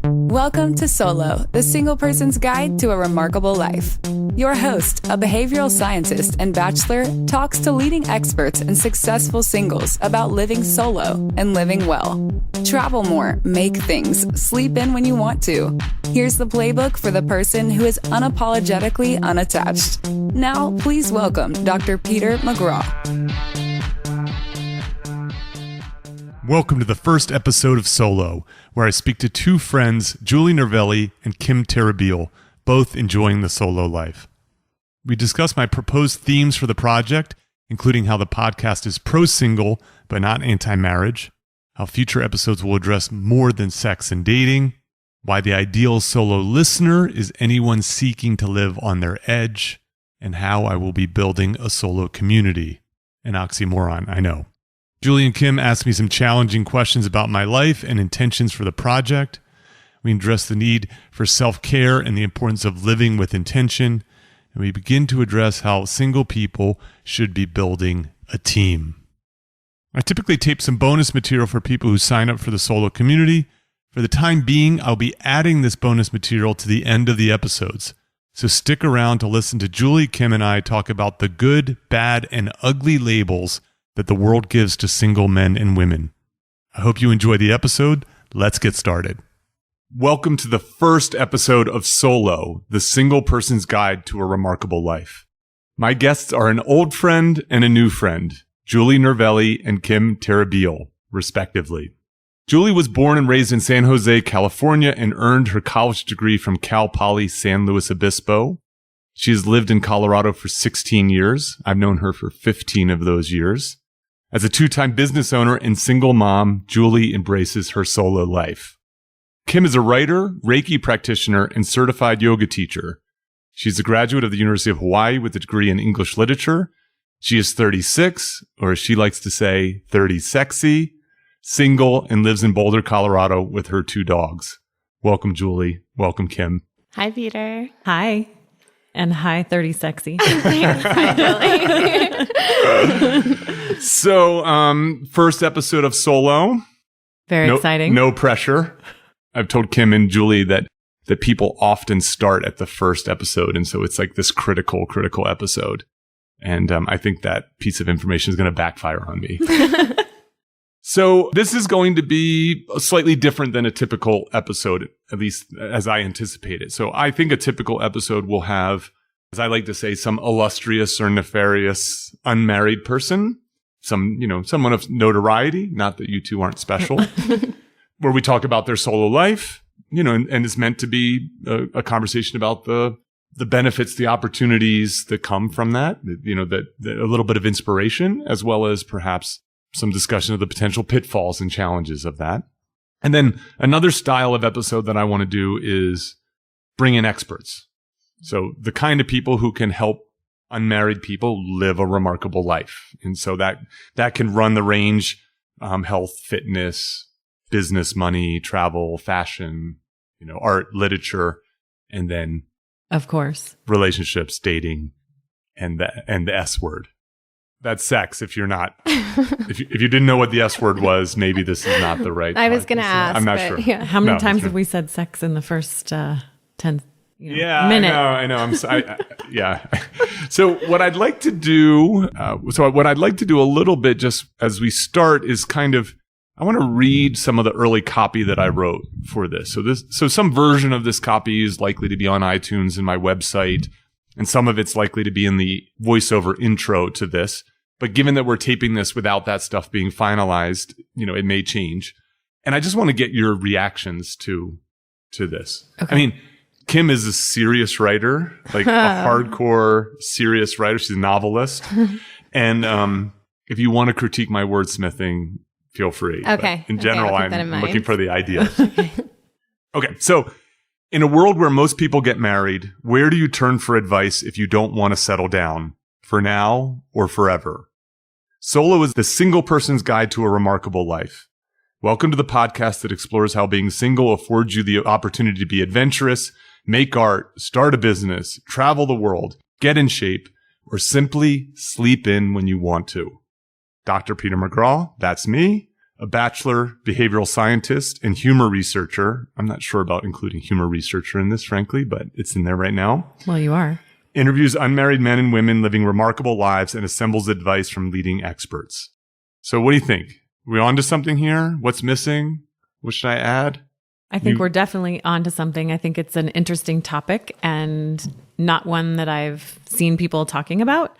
Welcome to Solo, the single person's guide to a remarkable life. Your host, a behavioral scientist and bachelor, talks to leading experts and successful singles about living solo and living well. Travel more, make things, sleep in when you want to. Here's the playbook for the person who is unapologetically unattached. Now, please welcome Dr. Peter McGraw. Welcome to the first episode of Solo, where I speak to two friends, Julie Nirvelli and Kym Terrible, both enjoying the solo life. We discuss my proposed themes for the project, including how the podcast is pro-single but not anti-marriage, how future episodes will address more than sex and dating, why the ideal solo listener is anyone seeking to live on their edge, and how I will be building a solo community. An oxymoron, I know. Julie and Kym asked me some challenging questions about my life and intentions for the project. We address the need for self-care and the importance of living with intention. And we begin to address how single people should be building a team. I typically tape some bonus material for people who sign up for the solo community. For the time being, I'll be adding this bonus material to the end of the episodes. So stick around to listen to Julie, Kym, and I talk about the good, bad, and ugly labels that the world gives to single men and women. I hope you enjoy the episode. Let's get started. Welcome to the first episode of Solo, the single person's guide to a remarkable life. My guests are an old friend and a new friend, Julie Nirvelli and Kym Terrible, respectively. Julie was born and raised in San Jose, California, and earned her college degree from Cal Poly San Luis Obispo. She has lived in Colorado for 16 years. I've known her for 15 of those years. As a two-time business owner and single mom, Julie embraces her solo life. Kym is a writer, Reiki practitioner, and certified yoga teacher. She's a graduate of the University of Hawaii with a degree in English literature. She is 36, or as she likes to say, 30 sexy, single, and lives in Boulder, Colorado with her two dogs. Welcome, Julie. Welcome, Kym. Hi, Peter. Hi. And hi, 30 sexy. Hi, Julie. So, first episode of Solo. Very exciting. No pressure. I've told Kym and Julie that people often start at the first episode. And so it's like this critical episode. And I think that piece of information is going to backfire on me. So this is going to be slightly different than a typical episode, at least as I anticipate it. So I think a typical episode will have, as I like to say, some illustrious or nefarious unmarried person, someone of notoriety, not that you two aren't special, where we talk about their solo life, and it's meant to be a conversation about the benefits, the opportunities that come from that, a little bit of inspiration, as well as perhaps some discussion of the potential pitfalls and challenges of that. And then another style of episode that I want to do is bring in experts. So the kind of people who can help unmarried people live a remarkable life. And so that can run the range, health, fitness, business, money, travel, fashion, art, literature, and then of course, relationships, dating, and the S word. That's sex. If you're not, if you didn't know what the S word was, maybe this is not the right. I was going to ask. I'm not sure. Yeah. How many times have we said sex in the first 10 minute? I know. Yeah. So what I'd like to do, a little bit just as we start is I want to read some of the early copy that I wrote for this. So some version of this copy is likely to be on iTunes and my website, and some of it's likely to be in the voiceover intro to this. But given that we're taping this without that stuff being finalized, it may change. And I just want to get your reactions to this. Okay. I mean, Kym is a serious writer, like a hardcore serious writer. She's a novelist. And if you want to critique my wordsmithing, feel free. Okay. But in general, I'm looking for the ideas. Okay. So in a world where most people get married, where do you turn for advice if you don't want to settle down? For now or forever? Solo is the single person's guide to a remarkable life. Welcome to the podcast that explores how being single affords you the opportunity to be adventurous, make art, start a business, travel the world, get in shape, or simply sleep in when you want to. Dr. Peter McGraw, that's me, a bachelor behavioral scientist and humor researcher. I'm not sure about including humor researcher in this, frankly, but it's in there right now. Well, you are. Interviews unmarried men and women living remarkable lives and assembles advice from leading experts. So what do you think? Are we on to something here? What's missing? What should I add? I think we're definitely onto something. I think it's an interesting topic and not one that I've seen people talking about,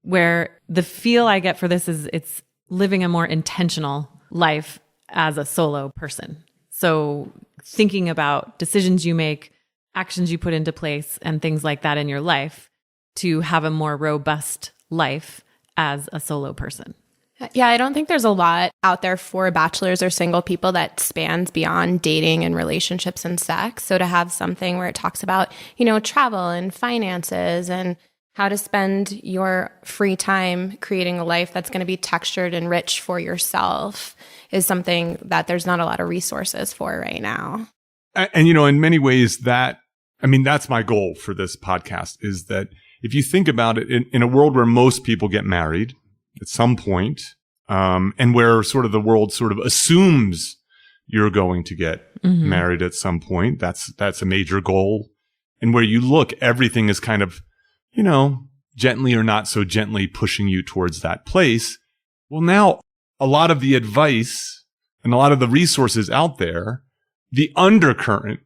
where the feel I get for this is it's living a more intentional life as a solo person. So thinking about decisions you make, actions you put into place, and things like that in your life to have a more robust life as a solo person. Yeah, I don't think there's a lot out there for bachelors or single people that spans beyond dating and relationships and sex. So to have something where it talks about, travel and finances and how to spend your free time creating a life that's going to be textured and rich for yourself is something that there's not a lot of resources for right now. And in many ways that's my goal for this podcast, is that if you think about it, in a world where most people get married at some point, and where sort of the world sort of assumes you're going to get married at some point, that's a major goal. And where you look, everything is kind of, gently or not so gently pushing you towards that place. Well, now a lot of the advice and a lot of the resources out there, the undercurrent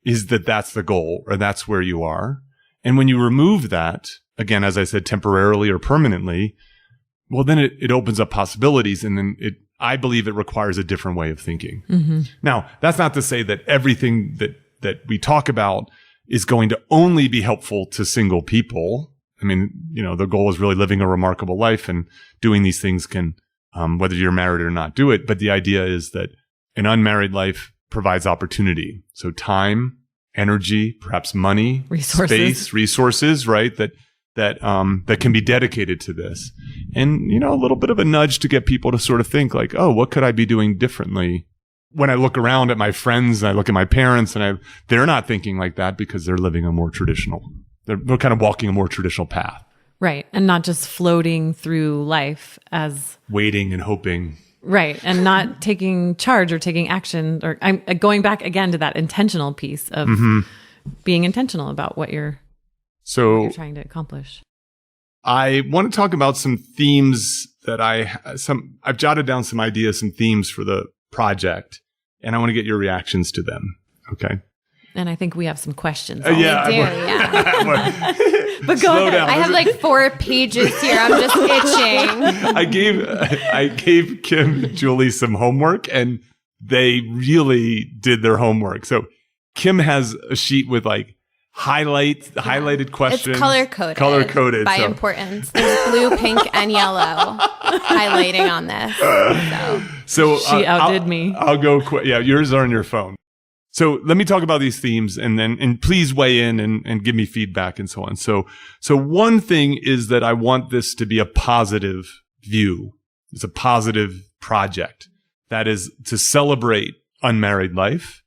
is that that's the goal, or that's where you are. And when you remove that, again, as I said, temporarily or permanently, well, then it opens up possibilities. And then I believe it requires a different way of thinking. Mm-hmm. Now, that's not to say that everything that we talk about is going to only be helpful to single people. I mean, the goal is really living a remarkable life, and doing these things can, whether you're married or not, do it. But the idea is that an unmarried life provides opportunity. So time, energy, perhaps money, space, resources, right? That can be dedicated to this. And, a little bit of a nudge to get people to sort of think like, oh, what could I be doing differently? When I look around at my friends and I look at my parents, and they're not thinking like that because they're living a more traditional, they're kind of walking a more traditional path. Right. And not just floating through life as waiting and hoping. Right. And not taking charge or taking action, or I'm going back again to that intentional piece of being intentional about what you're trying to accomplish. I want to talk about some themes that I've jotted down some ideas, some themes for the project, and I want to get your reactions to them. Okay. And I think we have some questions. Yeah. But go ahead. I have like 4 pages here. I'm just itching. I gave Kym, Julie some homework, and they really did their homework. So Kym has a sheet with like highlighted questions. It's color-coded. By importance. There's blue, pink, and yellow highlighting on this. So she outdid me. I'll go quick. Yeah, yours are on your phone. So let me talk about these themes, and please weigh in and give me feedback and so on. So one thing is that I want this to be a positive view. It's a positive project that is to celebrate unmarried life.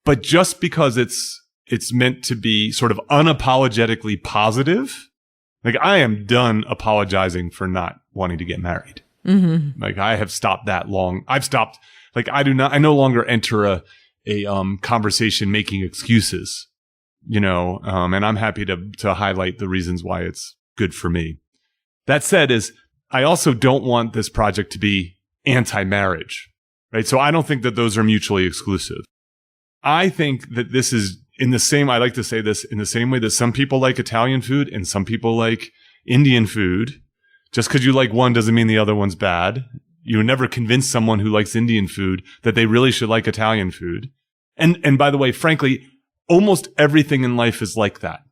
But just because it's meant to be sort of unapologetically positive, like I am done apologizing for not wanting to get married. Mm-hmm. Like I have stopped that long. I've stopped, like I no longer enter a conversation making excuses, and I'm happy to highlight the reasons why it's good for me. That said, I also don't want this project to be anti-marriage, right? So I don't think that those are mutually exclusive. I think that this is I like to say this in the same way that some people like Italian food and some people like Indian food. Just because you like one doesn't mean the other one's bad. You would never convince someone who likes Indian food that they really should like Italian food. And by the way, frankly, almost everything in life is like that.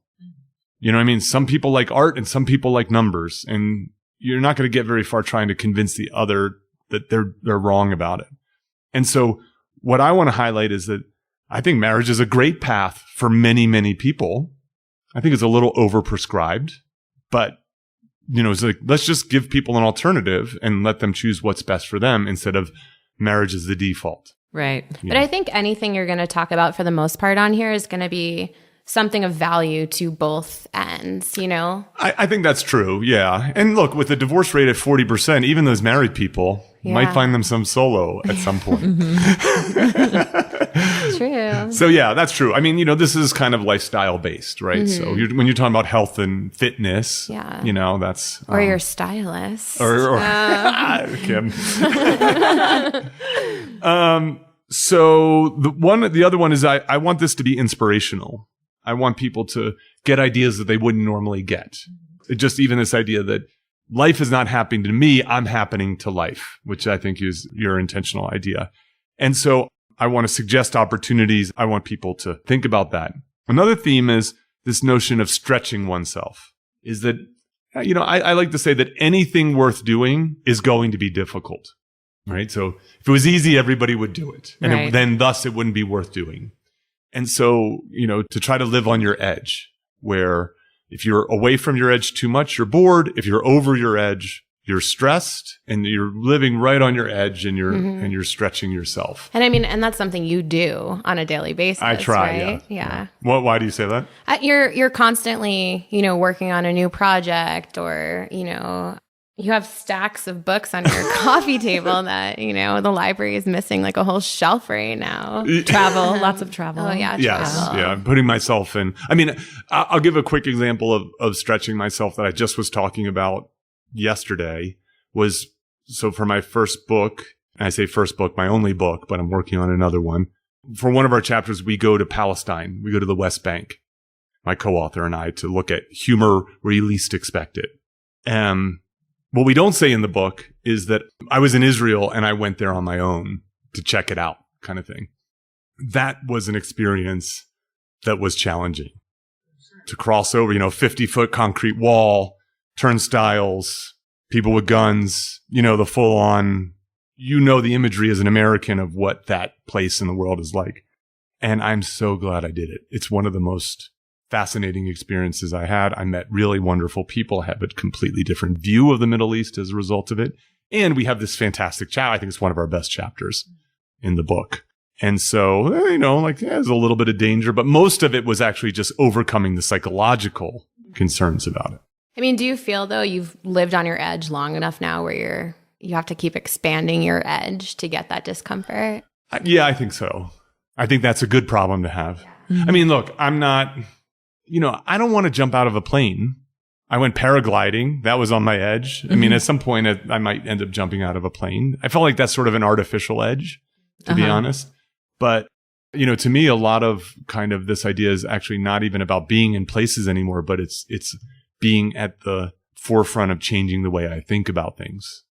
You know what I mean? Some people like art and some people like numbers, and you're not going to get very far trying to convince the other that they're wrong about it. And so what I want to highlight is that I think marriage is a great path for many, many people. I think it's a little overprescribed, but it's like, let's just give people an alternative and let them choose what's best for them instead of marriage as the default. Right. But I think anything you're going to talk about for the most part on here is going to be something of value to both ends, you know? I think that's true. Yeah. And look, with the divorce rate at 40%, even those married people might find them some solo at some point. True. So yeah, that's true. I mean, this is kind of lifestyle based, right? So when you're talking about health and fitness, that's or your stylist, or Kym. So the other one is I want this to be inspirational. I want people to get ideas that they wouldn't normally get. Just even this idea that life is not happening to me, I'm happening to life, which I think is your intentional idea. And so I want to suggest opportunities. I want people to think about that. Another theme is this notion of stretching oneself. Is that, I like to say that anything worth doing is going to be difficult, right? So if it was easy, everybody would do it. And then thus it wouldn't be worth doing. And so, to try to live on your edge, where if you're away from your edge too much, you're bored. If you're over your edge, you're stressed, and you're living right on your edge, and you're stretching yourself. And I mean, and that's something you do on a daily basis. I try, right? Yeah. Why do you say that? You're constantly, working on a new project, or you have stacks of books on your coffee table that, the library is missing like a whole shelf right now. Travel, lots of travel. Oh, yeah. Yes. Travel. Yeah. I'm putting myself in. I mean, I'll give a quick example of stretching myself that I just was talking about yesterday. So for my first book, and I say first book, my only book, but I'm working on another one. For one of our chapters, we go to Palestine. We go to the West Bank, my co-author and I, to look at humor where you least expect it. What we don't say in the book is that I was in Israel and I went there on my own to check it out, kind of thing. That was an experience that was challenging. To cross over, 50-foot concrete wall, turnstiles, people with guns, the full on, the imagery as an American of what that place in the world is like. And I'm so glad I did it. It's one of the most fascinating experiences I had. I met really wonderful people. I have a completely different view of the Middle East as a result of it. And we have this fantastic chat. I think it's one of our best chapters in the book. And so, there's a little bit of danger, but most of it was actually just overcoming the psychological concerns about it. I mean, do you feel, though, you've lived on your edge long enough now where you have to keep expanding your edge to get that discomfort? Yeah, I think so. I think that's a good problem to have. Mm-hmm. I mean, look, I'm not... I don't want to jump out of a plane. I went paragliding. That was on my edge. Mm-hmm. I mean, at some point, I might end up jumping out of a plane. I felt like that's sort of an artificial edge, to be honest. But, to me, a lot of kind of this idea is actually not even about being in places anymore, but it's being at the forefront of changing the way I think about things,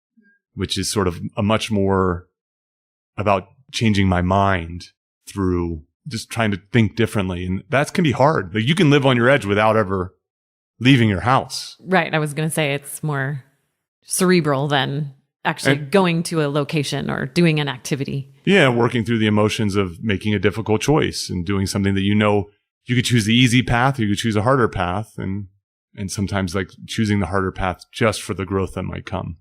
which is sort of a much more about changing my mind through just trying to think differently. And that can be hard. Like, you can live on your edge without ever leaving your house. Right. I was going to say it's more cerebral than actually going to a location or doing an activity. Yeah. Working through the emotions of making a difficult choice and doing something that you could choose the easy path, or you could choose a harder path. And sometimes like choosing the harder path just for the growth that might come.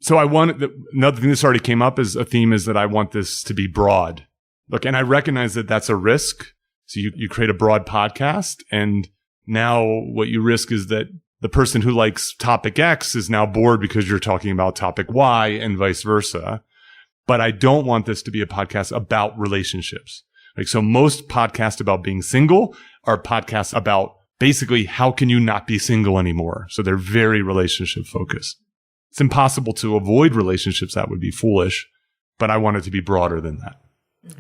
So another thing that's already came up as a theme is that I want this to be broad. Look, and I recognize that that's a risk. So you create a broad podcast, and now what you risk is that the person who likes topic X is now bored because you're talking about topic Y, and vice versa. But I don't want this to be a podcast about relationships. Like, so most podcasts about being single are podcasts about basically how can you not be single anymore. So they're very relationship focused. It's impossible to avoid relationships. That would be foolish, but I want it to be broader than that.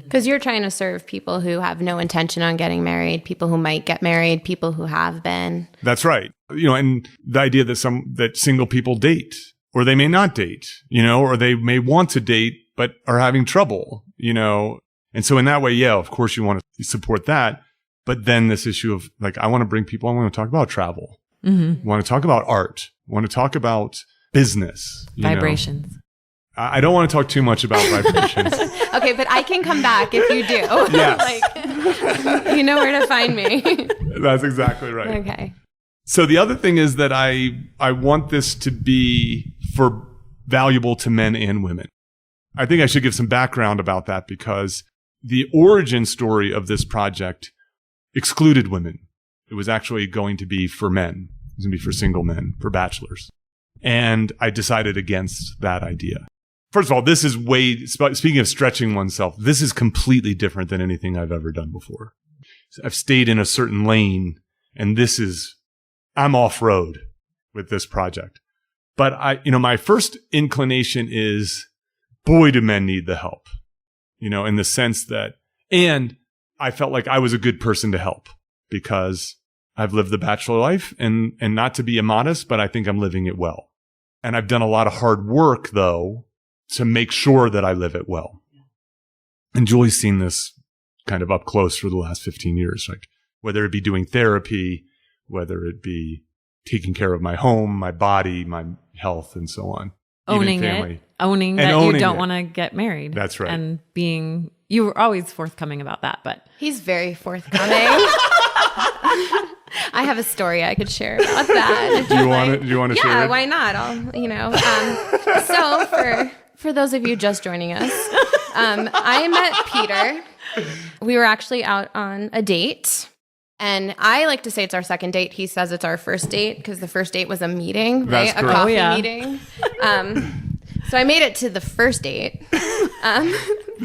Because you're trying to serve people who have no intention on getting married, people who might get married, people who have been. That's right. And the idea that single people date, or they may not date, or they may want to date, but are having trouble, And so in that way, yeah, of course you want to support that. But then this issue of like, I want to talk about travel. Mm-hmm. I want to talk about art. I want to talk about business. Vibrations. I don't want to talk too much about vibrations. Okay, but I can come back if you do. Yes. You know where to find me. That's exactly right. Okay. So the other thing is that I want this to be valuable to men and women. I think I should give some background about that, because the origin story of this project excluded women. It was actually going to be for men. It was going to be for single men, for bachelors. And I decided against that idea. First of all, this is speaking of stretching oneself, this is completely different than anything I've ever done before. I've stayed in a certain lane, and I'm off-road with this project. But my first inclination is, boy, do men need the help, in the sense that, and I felt like I was a good person to help because I've lived the bachelor life and not to be immodest, but I think I'm living it well. And I've done a lot of hard work though, to make sure that I live it well. And Julie's seen this kind of up close for the last 15 years, like whether it be doing therapy, whether it be taking care of my home, my body, my health, and so on. Owning that you don't want to get married. That's right. And you were always forthcoming about that, but he's very forthcoming. I have a story I could share about that. Do you want to share it? Yeah, why not? So for those of you just joining us, I met Peter. We were actually out on a date. And I like to say it's our second date. He says it's our first date because the first date was a meeting, right? That's a coffee meeting. So I made it to the first date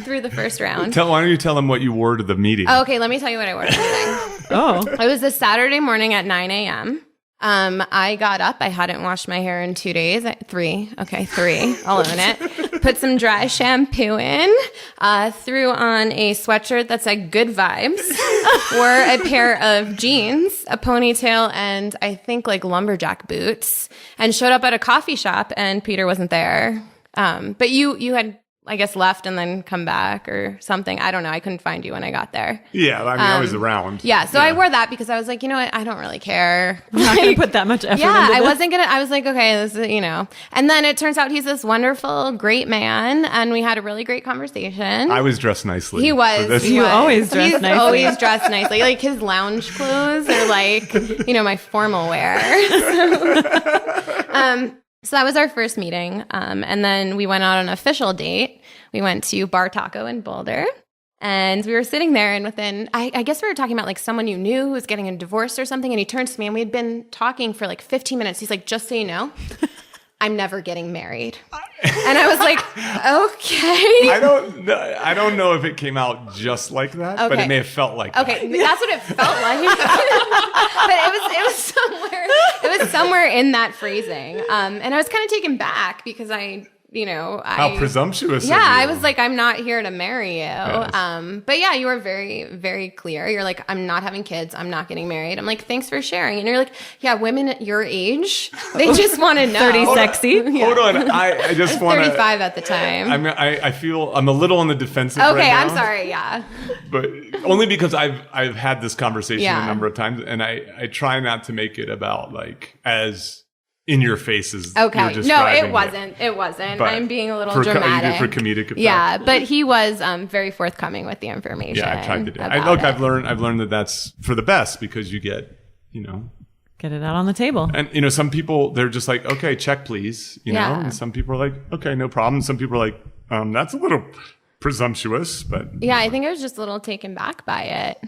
through the first round. Why don't you tell them what you wore to the meeting? Oh, okay, let me tell you what I wore to the meeting. It was a Saturday morning at 9 a.m. I got up. I hadn't washed my hair in 2 days. 3. Okay, 3. I'll own it. Put some dry shampoo in. Threw on a sweatshirt that said good vibes. Wore a pair of jeans, a ponytail, and I think like lumberjack boots. And showed up at a coffee shop, and Peter wasn't there. But you had, I guess, left and then come back or something. I don't know. I couldn't find you when I got there. Yeah, I was around. Yeah, so I wore that because I was like, you know what? I don't really care. I'm not going to put that much effort into this. I was like, okay, this is, And then it turns out he's this wonderful, great man, and we had a really great conversation. I was dressed nicely. He was. You always dress nicely. He's always dressed nicely. Like his lounge clothes are like, my formal wear. So that was our first meeting. And then we went out on an official date. We went to Bar Taco in Boulder. And we were sitting there, and I guess we were talking about like someone you knew who was getting a divorce or something. And he turns to me, and we had been talking for like 15 minutes. He's like, just so you know, I'm never getting married. And I was like, okay. I don't know if it came out just like that, but it may have felt like that. Okay, that's what it felt like. But it was somewhere in that phrasing. And I was kind of taken back because how presumptuous. Yeah, of you. I was like, I'm not here to marry you. Yes. But yeah, you were very, very clear. You're like, I'm not having kids. I'm not getting married. I'm like, thanks for sharing. And you're like, yeah, women at your age, they just want to know. 30 sexy. Hold on. I just want to. 35 at the time. I feel I'm a little on the defensive right now. Okay, I'm sorry. Yeah. But only because I've had this conversation a number of times, and I try not to make it about like as in your face as okay. You're No, it wasn't. It wasn't. But I'm being a little dramatic. For comedic effect. Yeah, but he was very forthcoming with the information. Yeah, I tried to do it. I've learned that that's for the best because you get, get it out on the table. And some people, they're just like, okay, check please, know. And some people are like, okay, no problem. Some people are like, that's a little presumptuous, but yeah, I think I was just a little taken back by it.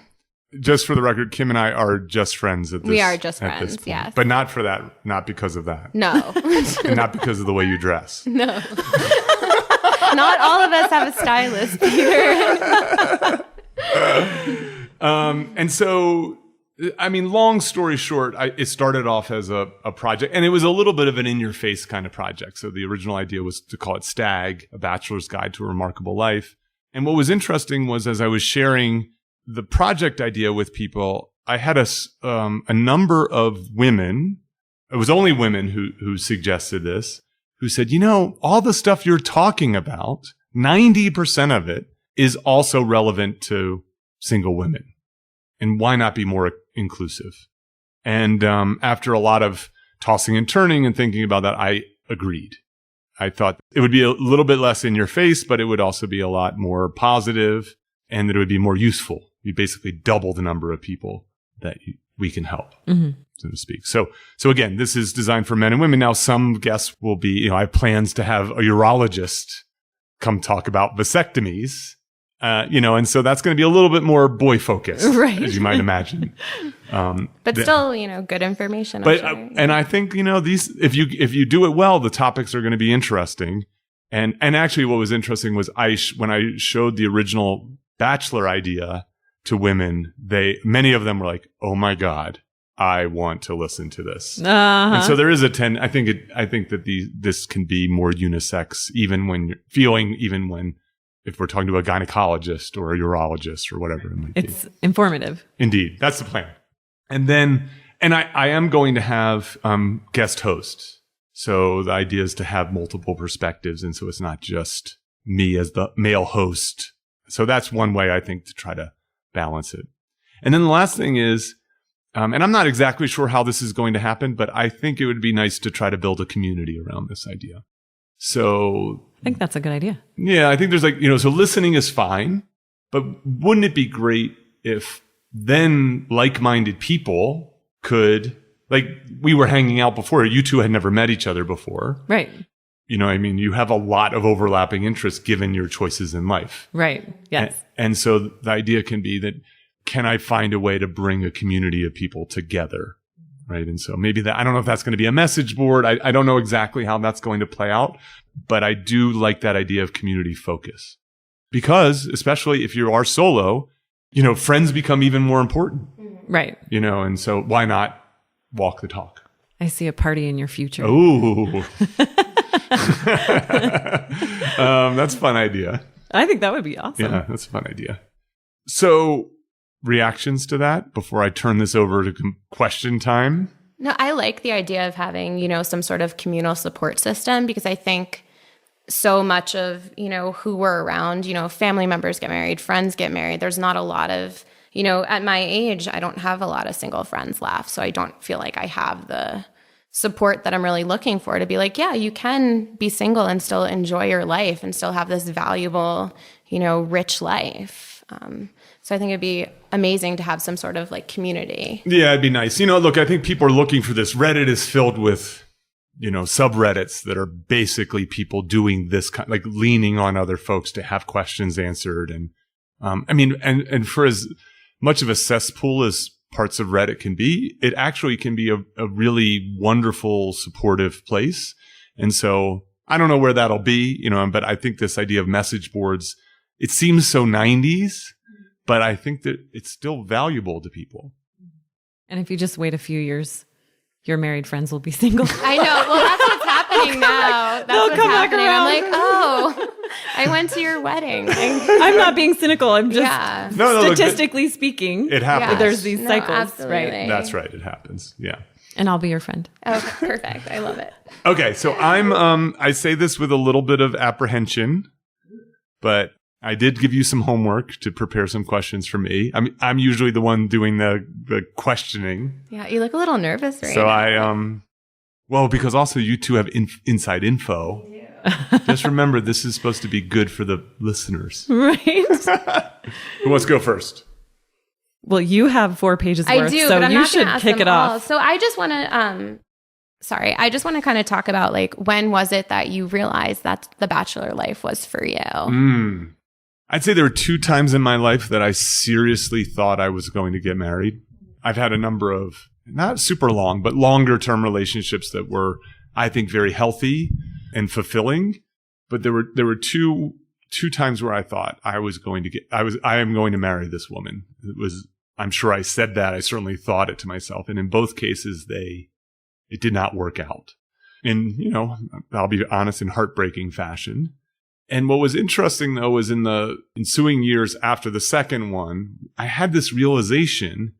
Just for the record, Kym and I are just friends at this. We are just friends, yes. But not for that. Not because of that. No. And not because of the way you dress. No. Not all of us have a stylist, Peter. And so, long story short, it started off as a project, and it was a little bit of an in-your-face kind of project. So the original idea was to call it STAG, A Bachelor's Guide to a Remarkable Life. And what was interesting was as I was sharing the project idea with people, I had a number of women. It was only women who suggested this, who said, all the stuff you're talking about, 90% of it is also relevant to single women. And why not be more inclusive? And after a lot of tossing and turning and thinking about that, I agreed. I thought it would be a little bit less in your face, but it would also be a lot more positive, and that it would be more useful. You basically double the number of people that we can help, so to speak. So again, this is designed for men and women. Now, some guests will be, I have plans to have a urologist come talk about vasectomies. And so that's going to be a little bit more boy focused, right, as you might imagine. But still, good information. But and I think these, if you do it well, the topics are going to be interesting. And actually, what was interesting was when I showed the original Bachelor idea to women, many of them were like, "Oh my God, I want to listen to this." And so there is I think that this can be more unisex, even when if we're talking to a gynecologist or a urologist or whatever it might be. It's informative. Indeed. That's the plan. And then, I am going to have guest hosts. So the idea is to have multiple perspectives. And so it's not just me as the male host. So that's one way I think to try to balance it. And then the last thing is, and I'm not exactly sure how this is going to happen, but I think it would be nice to try to build a community around this idea. So I think that's a good idea. Yeah, I think there's so listening is fine, but wouldn't it be great if then like-minded people could, like we were hanging out before, you two had never met each other before. Right. You have a lot of overlapping interests given your choices in life. Right. Yes. And so the idea can be that, can I find a way to bring a community of people together? Right. And so maybe I don't know if that's going to be a message board. I don't know exactly how that's going to play out, but I do like that idea of community focus, because especially if you are solo, friends become even more important. Right. And so why not walk the talk? I see a party in your future. Ooh. That's a fun idea. I think that would be awesome. Yeah, that's a fun idea. So reactions to that before I turn this over to question time? No, I like the idea of having, some sort of communal support system, because I think so much of, who we're around, family members get married, friends get married. There's not a lot of, at my age, I don't have a lot of single friends left. So I don't feel like I have the support that I'm really looking for to be like, yeah, you can be single and still enjoy your life and still have this valuable, rich life. So I think it'd be amazing to have some sort of community. Yeah, it'd be nice. Look, I think people are looking for this. Reddit is filled with, subreddits that are basically people doing this kind, like leaning on other folks to have questions answered. And, and for as much of a cesspool as parts of Reddit can be, it actually can be a really wonderful, supportive place. And so I don't know where that'll be, but I think this idea of message boards, it seems so 90s, but I think that it's still valuable to people. And if you just wait a few years, your married friends will be single. I know. Well, that's what's happening now. That's what's happening. I'm like, oh, I went to your wedding. I'm not being cynical. I'm just statistically speaking. It happens. There's these cycles, absolutely. right? That's right. It happens. Yeah. And I'll be your friend. Okay, perfect. I love it. Okay, so I say this with a little bit of apprehension, but I did give you some homework to prepare some questions for me. I'm usually the one doing the questioning. Yeah, you look a little nervous right now. So because also you two have inside info. Yeah. Just remember, this is supposed to be good for the listeners. Right. Who wants to go first? Well, you have 4 pages worth, I do, so but I'm you not should kick it off. all. So I just want to, I just want to kind of talk about when was it that you realized that the bachelor life was for you? I'd say there were 2 times in my life that I seriously thought I was going to get married. I've had a number of, not super long, but longer term relationships that were, I think, very healthy and fulfilling. But there were two times where I thought I am going to marry this woman. I'm sure I said that. I certainly thought it to myself. And in both cases, it did not work out. In, I'll be honest, in heartbreaking fashion. And what was interesting, though, was in the ensuing years after the second one, I had this realization,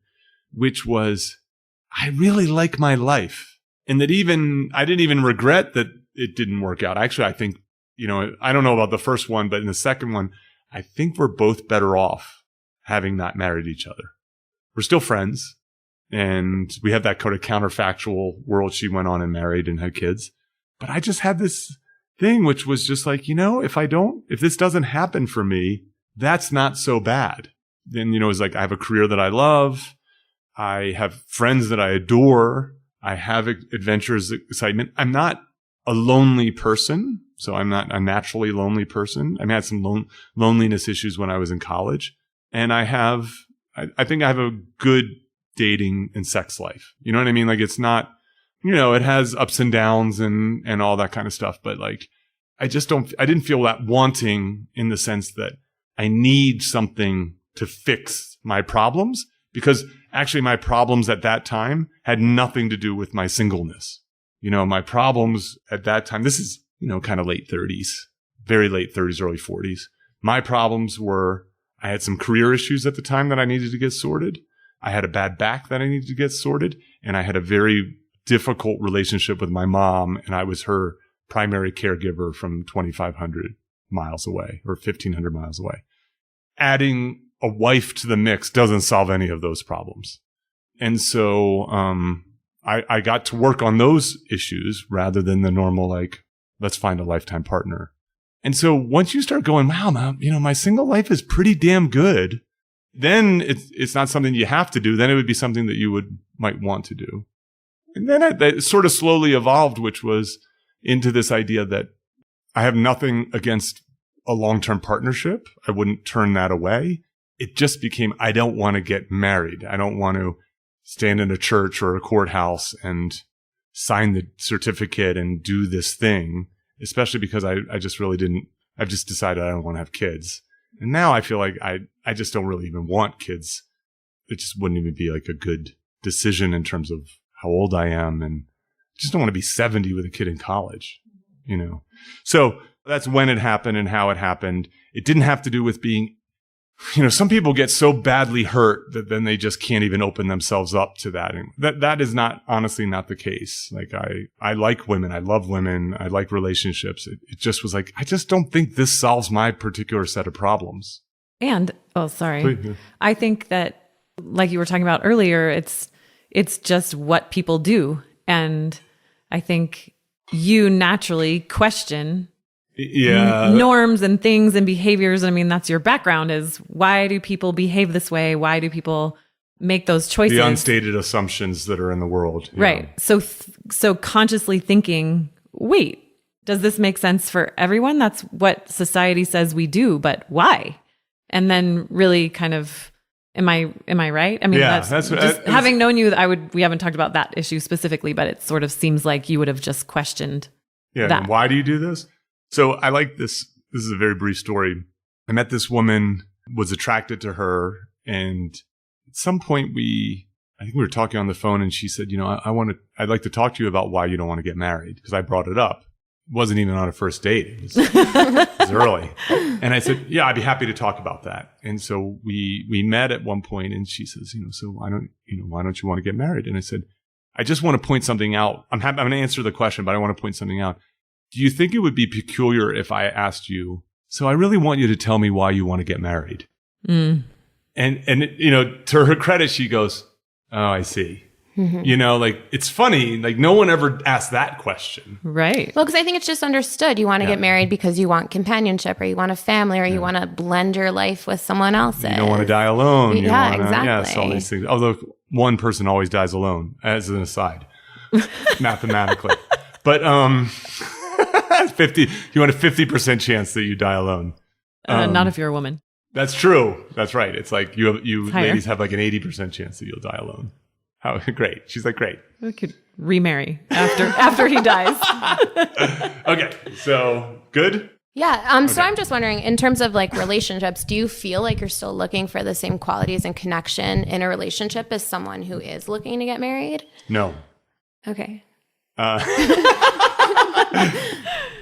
which was, I really like my life. And that I didn't even regret that it didn't work out. Actually, I think, I don't know about the first one, but in the second one, I think we're both better off having not married each other. We're still friends. And we have that kind of counterfactual world. She went on and married and had kids. But I just had this thing, which was just like, if this doesn't happen for me, that's not so bad. Then, it's like I have a career that I love. I have friends that I adore. I have adventures, excitement. I'm not a lonely person. So I'm not a naturally lonely person. I had some loneliness issues when I was in college. And I think I have a good dating and sex life. You know what I mean? Like, it's not, it has ups and downs and all that kind of stuff. But like, I didn't feel that wanting in the sense that I need something to fix my problems, because actually my problems at that time had nothing to do with my singleness. My problems at that time, this is, kind of late 30s, very late 30s, early 40s. My problems were, I had some career issues at the time that I needed to get sorted. I had a bad back that I needed to get sorted. And I had a very difficult relationship with my mom, and I was her primary caregiver from 2,500 miles away or 1,500 miles away. Adding a wife to the mix doesn't solve any of those problems. And so I got to work on those issues rather than the normal, like, let's find a lifetime partner. And so once you start going, wow, man, my single life is pretty damn good, then it's not something you have to do. Then it would be something that you might want to do. And then that sort of slowly evolved, which was into this idea that I have nothing against a long-term partnership. I wouldn't turn that away. It just became, I don't want to get married. I don't want to stand in a church or a courthouse and sign the certificate and do this thing, especially because I just really didn't, I've just decided I don't want to have kids. And now I feel like I just don't really even want kids. It just wouldn't even be like a good decision in terms of how old I am. And I just don't want to be 70 with a kid in college, So that's when it happened and how it happened. It didn't have to do with being, some people get so badly hurt that then they just can't even open themselves up to that. And that is honestly not the case. Like, I like women. I love women. I like relationships. It just was like, I just don't think this solves my particular set of problems. And, sorry. Please, yeah. I think that, like you were talking about earlier, it's just what people do. And I think you naturally question norms and things and behaviors. I mean, that's your background, is why do people behave this way? Why do people make those choices? The unstated assumptions that are in the world. Right. So consciously thinking, wait, does this make sense for everyone? That's what society says we do, but why? And then really kind of, am I right? I mean, having known you, we haven't talked about that issue specifically, but it sort of seems like you would have just questioned that. And why do you do this? So I like this. This is a very brief story. I met this woman, was attracted to her. And at some point I think we were talking on the phone, and she said, I'd like to talk to you about why you don't want to get married. Because I brought it up. It wasn't even on a first date. It was early. And I said, yeah, I'd be happy to talk about that. And so we met at one point, and she says, so why don't you want to get married? And I said, I just want to point something out. I'm going to answer the question, but I want to point something out. Do you think it would be peculiar if I asked you, so I really want you to tell me why you want to get married? Mm. And to her credit, she goes, oh, I see. Mm-hmm. It's funny, no one ever asked that question. Right. Well, because I think it's just understood. You want to get married because you want companionship, or you want a family, or you want to blend your life with someone else's. You don't want to die alone. Exactly. Yes, all these things. Although one person always dies alone, as an aside, mathematically. But 50. You want a 50% chance that you die alone. Not if you're a woman. That's true. That's right. It's like you higher. ladies have like an 80% chance that you'll die alone. How great. She's like, great. We could remarry after he dies. Okay. So good. Yeah. Okay. So I'm just wondering, in terms of relationships, do you feel like you're still looking for the same qualities and connection in a relationship as someone who is looking to get married? No. Okay.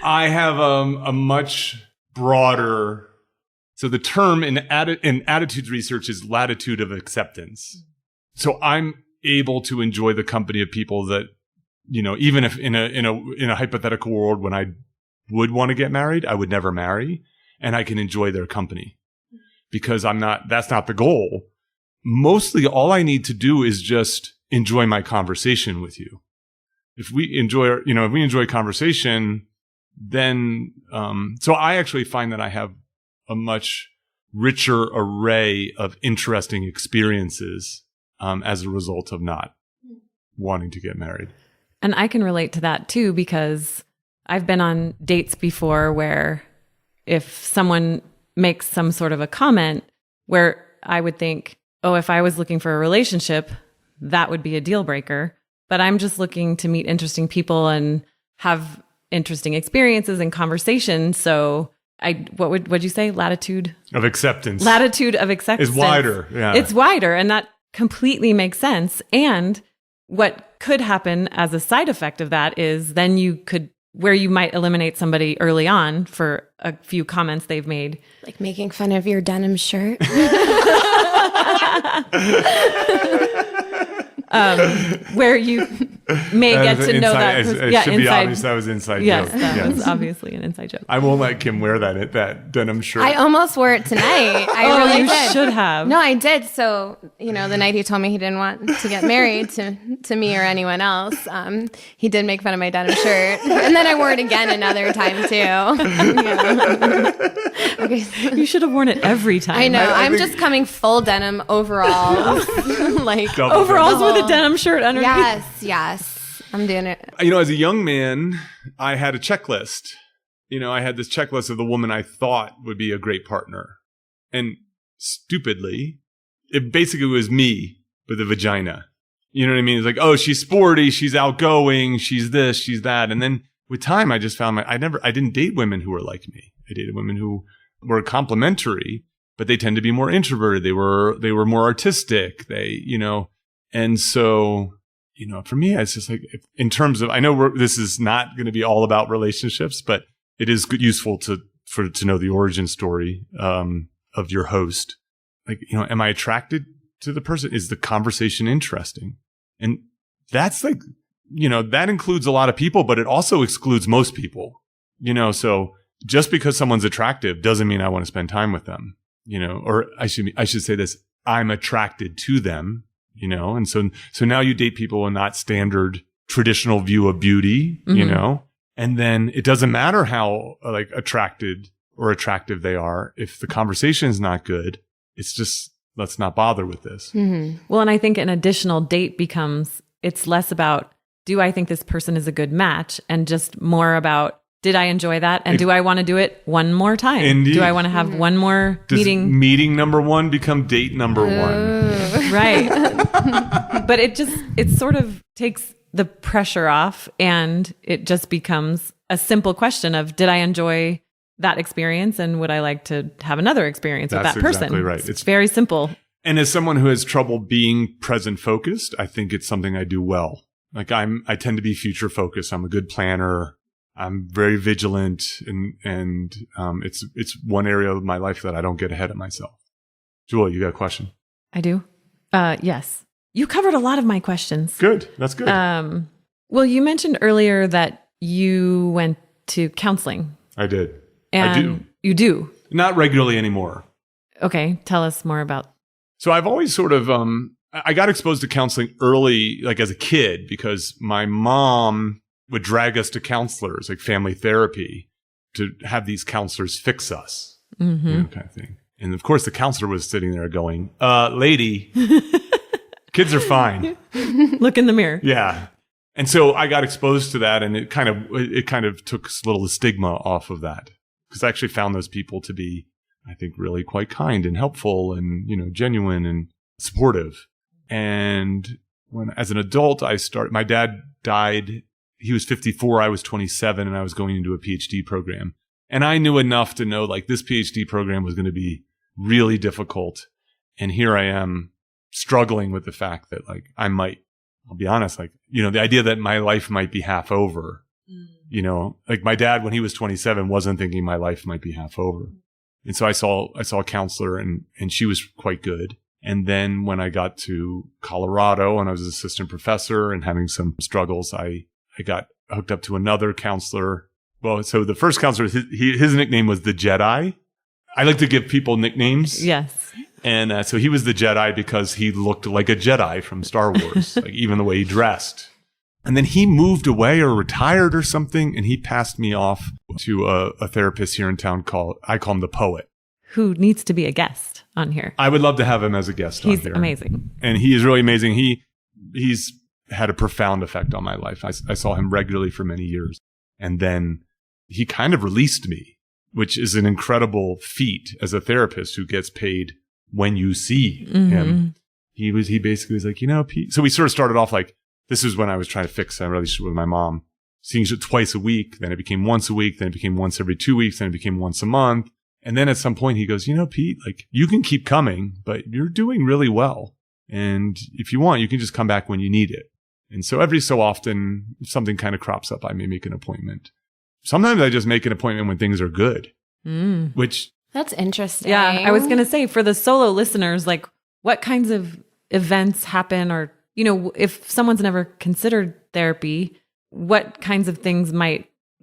I have a much broader. So the term in attitudes research is latitude of acceptance. So I'm able to enjoy the company of people that, even if in a hypothetical world when I would want to get married, I would never marry, and I can enjoy their company because that's not the goal. Mostly all I need to do is just enjoy my conversation with you. If we enjoy conversation, then, so I actually find that I have a much richer array of interesting experiences as a result of not wanting to get married. And I can relate to that too, because I've been on dates before where if someone makes some sort of a comment where I would think, oh, if I was looking for a relationship, that would be a deal breaker. But I'm just looking to meet interesting people and have interesting experiences and conversations. So what'd you say? Latitude of acceptance. Latitude of acceptance is wider. Yeah. It's wider. And that completely makes sense. And what could happen as a side effect of that is then where you might eliminate somebody early on for a few comments they've made. Like making fun of your denim shirt. Where you may get to know that. It should be obvious that was an inside yes, joke. That was obviously an inside joke. I won't let Kym wear that denim shirt. I almost wore it tonight. You should have. No, I did. So, the night he told me he didn't want to get married to me or anyone else, he did make fun of my denim shirt. And then I wore it again another time too. Okay. You should have worn it every time. I know. I'm just coming full denim overalls. Like overalls with a denim shirt underneath. Yes. I'm doing it. As a young man, I had a checklist. I had this checklist of the woman I thought would be a great partner. And stupidly, it basically was me with a vagina. You know what I mean? It's like, oh, she's sporty, she's outgoing, she's this, she's that. And then with time, I just found I didn't date women who were like me. I dated women who were complementary, but they tend to be more introverted. They were more artistic. And so, for me, it's just like, in terms of, I know this is not going to be all about relationships, but it is useful to know the origin story of your host. Like, am I attracted to the person? Is the conversation interesting? And that's like, that includes a lot of people, but it also excludes most people. So just because someone's attractive doesn't mean I want to spend time with them. Or I should say this: I'm attracted to them. And so now you date people in that standard traditional view of beauty, and then it doesn't matter how attracted or attractive they are. If the conversation is not good, it's just, let's not bother with this. Mm-hmm. Well, and I think an additional date it's less about, do I think this person is a good match? And just more about, did I enjoy that? And do I want to do it one more time? Indeed. Do I want to have one more meeting? Meeting number one become date number one? Right. But it sort of takes the pressure off, and it just becomes a simple question of, did I enjoy that experience, and would I like to have another experience with that person? That's exactly right. It's very simple. And as someone who has trouble being present focused, I think it's something I do well. Like I tend to be future focused. I'm a good planner. I'm very vigilant, and it's one area of my life that I don't get ahead of myself. Julie, you got a question? I do. Yes. You covered a lot of my questions. Good. That's good. Well, you mentioned earlier that you went to counseling. I did. And I do. You do? Not regularly anymore. Okay. Tell us more about. So I've always sort of, I got exposed to counseling early, like as a kid, because my mom would drag us to counselors, like family therapy, to have these counselors fix us, kind of thing. And of course, the counselor was sitting there going, lady, kids are fine. Look in the mirror. Yeah. And so I got exposed to that, and it kind of took a little stigma off of that, because I actually found those people to be, I think, really quite kind and helpful and, genuine and supportive. And as an adult, my dad died. He was 54. I was 27, and I was going into a PhD program. And I knew enough to know, like, this PhD program was going to be really difficult. And here I am struggling with the fact that, like, I'll be honest, like, the idea that my life might be half over, like my dad, when he was 27, wasn't thinking my life might be half over. And so I saw a counselor, and she was quite good. And then when I got to Colorado and I was an assistant professor and having some struggles, I got hooked up to another counselor. Well, so the first counselor, his nickname was the Jedi. I like to give people nicknames. Yes. And so he was the Jedi because he looked like a Jedi from Star Wars, like even the way he dressed. And then he moved away or retired or something, and he passed me off to a therapist here in town I call him the Poet. Who needs to be a guest on here. I would love to have him as a guest on here. He's amazing. And he is really amazing. He's had a profound effect on my life. I saw him regularly for many years. And then he kind of released me, which is an incredible feat as a therapist who gets paid when you see him. He basically was like, Pete. So we sort of started off like, this is when I was trying to fix a relationship with my mom, seeing it twice a week. Then it became once a week. Then it became once every 2 weeks. Then it became once a month. And then at some point he goes, Pete, like you can keep coming, but you're doing really well. And if you want, you can just come back when you need it. And so every so often, if something kind of crops up, I may make an appointment. Sometimes I just make an appointment when things are good, which. That's interesting. Yeah. I was going to say for the solo listeners, like what kinds of events happen or, if someone's never considered therapy, what kinds of things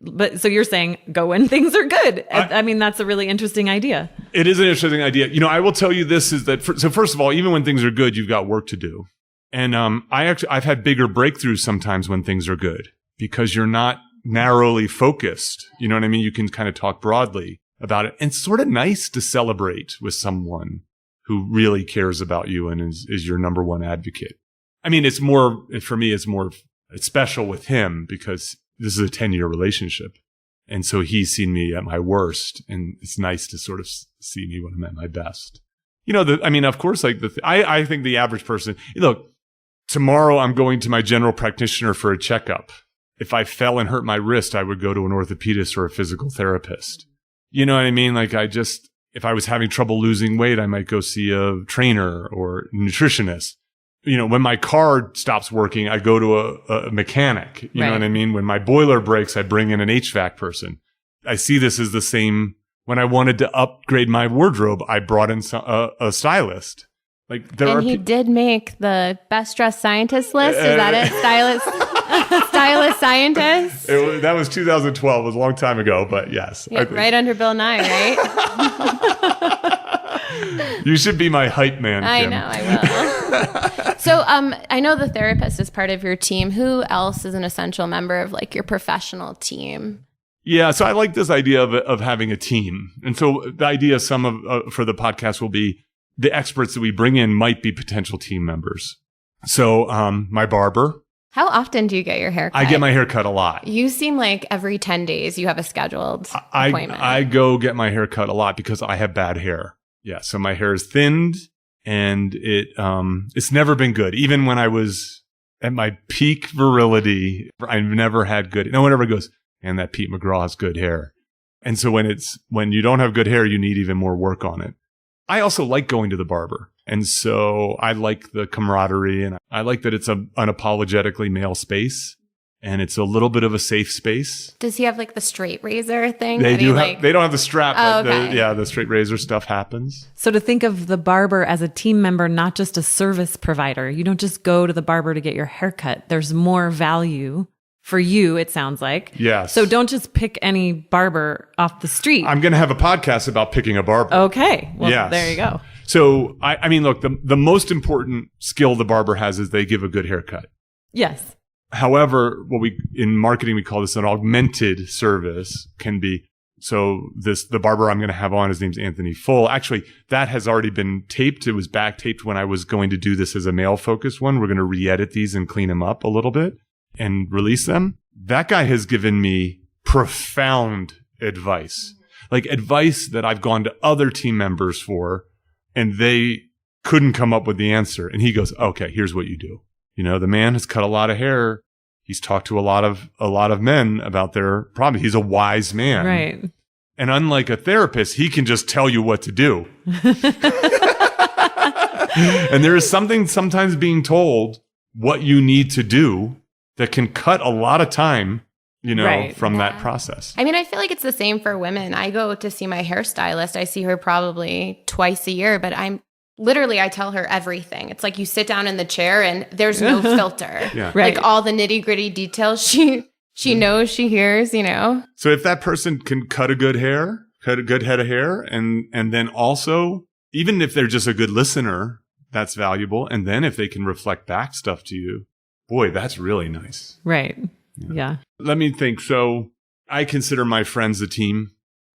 but so you're saying go when things are good. I mean, that's a really interesting idea. It is an interesting idea. I will tell you this is that, so first of all, even when things are good, you've got work to do. And I've had bigger breakthroughs sometimes when things are good because you're not narrowly focused. You know what I mean? You can kind of talk broadly about it. And it's sort of nice to celebrate with someone who really cares about you and is your number one advocate. I mean, for me, it's special with him because this is a 10-year relationship. And so he's seen me at my worst. And it's nice to sort of see me when I'm at my best. Of course, like I think the average person, look, tomorrow I'm going to my general practitioner for a checkup. If I fell and hurt my wrist, I would go to an orthopedist or a physical therapist. You know what I mean? Like if I was having trouble losing weight, I might go see a trainer or nutritionist. When my car stops working, I go to a mechanic. You know what I mean? When my boiler breaks, I bring in an HVAC person. I see this as the same. When I wanted to upgrade my wardrobe, I brought in a stylist. He did make the best dressed scientist list. Is that it? Stylist scientist? That was 2012. It was a long time ago, but yes. Yeah, right under Bill Nye, right? You should be my hype man, Kym. I know, I will. So I know the therapist is part of your team. Who else is an essential member of your professional team? Yeah, so I like this idea of having a team. And so the idea for the podcast will be the experts that we bring in might be potential team members. So my barber. How often do you get your hair cut? I get my hair cut a lot. You seem like every 10 days you have a scheduled appointment. I go get my hair cut a lot because I have bad hair. Yeah, so my hair is thinned and it's never been good. Even when I was at my peak virility, I've never had good. No one ever goes, and that Pete McGraw has good hair. And so when you don't have good hair, you need even more work on it. I also like going to the barber. And so I like the camaraderie and I like that it's an unapologetically male space and it's a little bit of a safe space. Does he have the straight razor thing? They do they don't have the strap, but okay. The straight razor stuff happens. So to think of the barber as a team member, not just a service provider. You don't just go to the barber to get your hair cut. There's more value for you, it sounds like. Yes. So don't just pick any barber off the street. I'm going to have a podcast about picking a barber. Okay. Well, yes. There you go. So, I mean, look, the most important skill the barber has is they give a good haircut. Yes. However, in marketing, we call this an augmented service can be. So the barber I'm going to have on, his name's Anthony Full. Actually, that has already been taped. It was back taped when I was going to do this as a male focused one. We're going to re-edit these and clean them up a little bit and release them. That guy has given me profound advice, advice that I've gone to other team members for and they couldn't come up with the answer. And he goes, okay, here's what you do. The man has cut a lot of hair. He's talked to a lot of men about their problems. He's a wise man. Right. And unlike a therapist, he can just tell you what to do. And there is something sometimes being told what you need to do that can cut a lot of time, from that process. I mean, I feel like it's the same for women. I go to see my hairstylist. I see her probably twice a year, but I tell her everything. It's like you sit down in the chair and there's no filter. Yeah. Right. All the nitty gritty details she knows, she hears, So if that person can cut a good head of hair and then also, even if they're just a good listener, that's valuable. And then if they can reflect back stuff to you, boy, that's really nice. Right. Yeah. Let me think. So I consider my friends a team.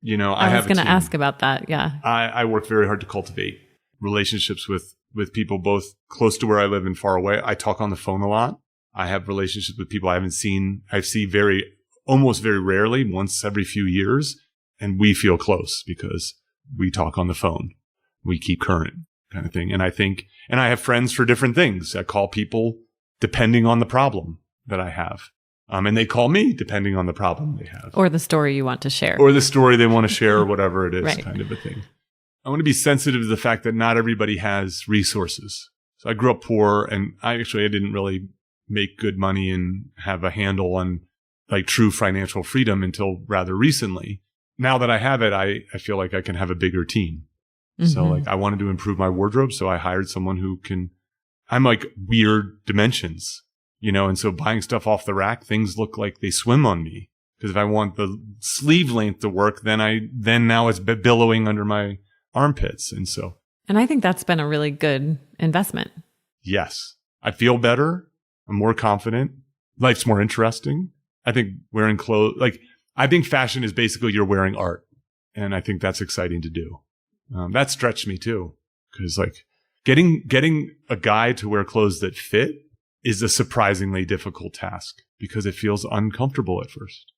I was going to ask about that. Yeah. I work very hard to cultivate relationships with people both close to where I live and far away. I talk on the phone a lot. I have relationships with people I haven't seen. I see very almost very rarely, once every few years. And we feel close because we talk on the phone. We keep current kind of thing. And I have friends for different things. I call people depending on the problem that I have. And they call me depending on the problem they have. Or the story you want to share. Or the story they want to share, or whatever it is, Right. kind of a thing. I want to be sensitive to the fact that not everybody has resources. So I grew up poor, and I didn't really make good money and have a handle on like true financial freedom until rather recently. Now that I have it, I feel like I can have a bigger team. Mm-hmm. So like I wanted to improve my wardrobe. So I hired someone who I'm like weird dimensions, and so buying stuff off the rack, things look like they swim on me. Because if I want the sleeve length to work, then now it's billowing under my armpits. And I think that's been a really good investment. Yes, I feel better. I'm more confident. Life's more interesting. I think wearing clothes, I think fashion is basically you're wearing art. And I think that's exciting to do. That stretched me too. Because getting a guy to wear clothes that fit is a surprisingly difficult task because it feels uncomfortable at first.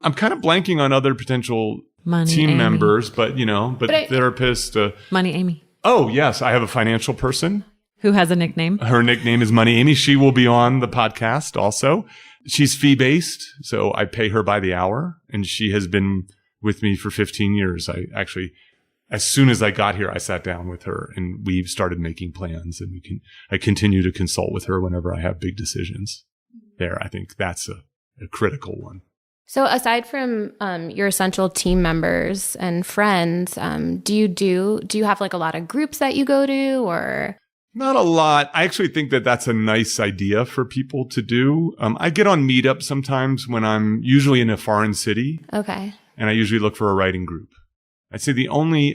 I'm kind of blanking on other potential team members, but therapist. Money Amy. Oh, yes. I have a financial person. Who has a nickname? Her nickname is Money Amy. She will be on the podcast also. She's fee-based, so I pay her by the hour, and she has been with me for 15 years. As soon as I got here, I sat down with her, and we've started making plans, and I continue to consult with her whenever I have big decisions. There, I think that's a critical one. So aside from your essential team members and friends, do you have like a lot of groups that you go to, or? Not a lot. I actually think that that's a nice idea for people to do. I get on Meetup sometimes when I'm usually in a foreign city. Okay. And I usually look for a writing group. I'd say the only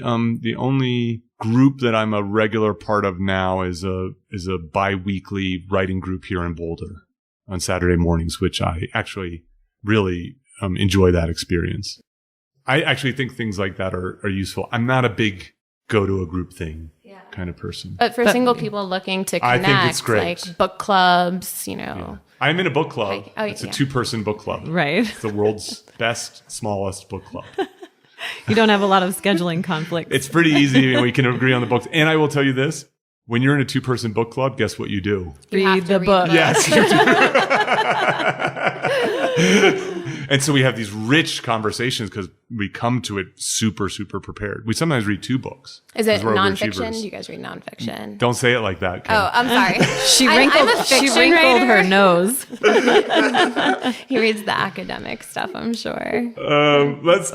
group that I'm a regular part of now is a bi-weekly writing group here in Boulder on Saturday mornings, which I actually really enjoy that experience. I actually think things like that are useful. I'm not a big go to a group thing kind of person. But for single people looking to connect, I think it's great. like book clubs, Yeah. I'm in a book club. It's a 2-person book club. Right. It's the world's best, smallest book club. You don't have a lot of scheduling conflicts. It's pretty easy, and we can agree on the books. And I will tell you this. When you're in a 2-person book club, guess what you do? Read the book. Yes. And so we have these rich conversations because we come to it super, super prepared. We sometimes read 2 books. Is it nonfiction? Do you guys read nonfiction? Don't say it like that, Kim. Oh, I'm sorry. She wrinkled her nose. He reads the academic stuff, I'm sure.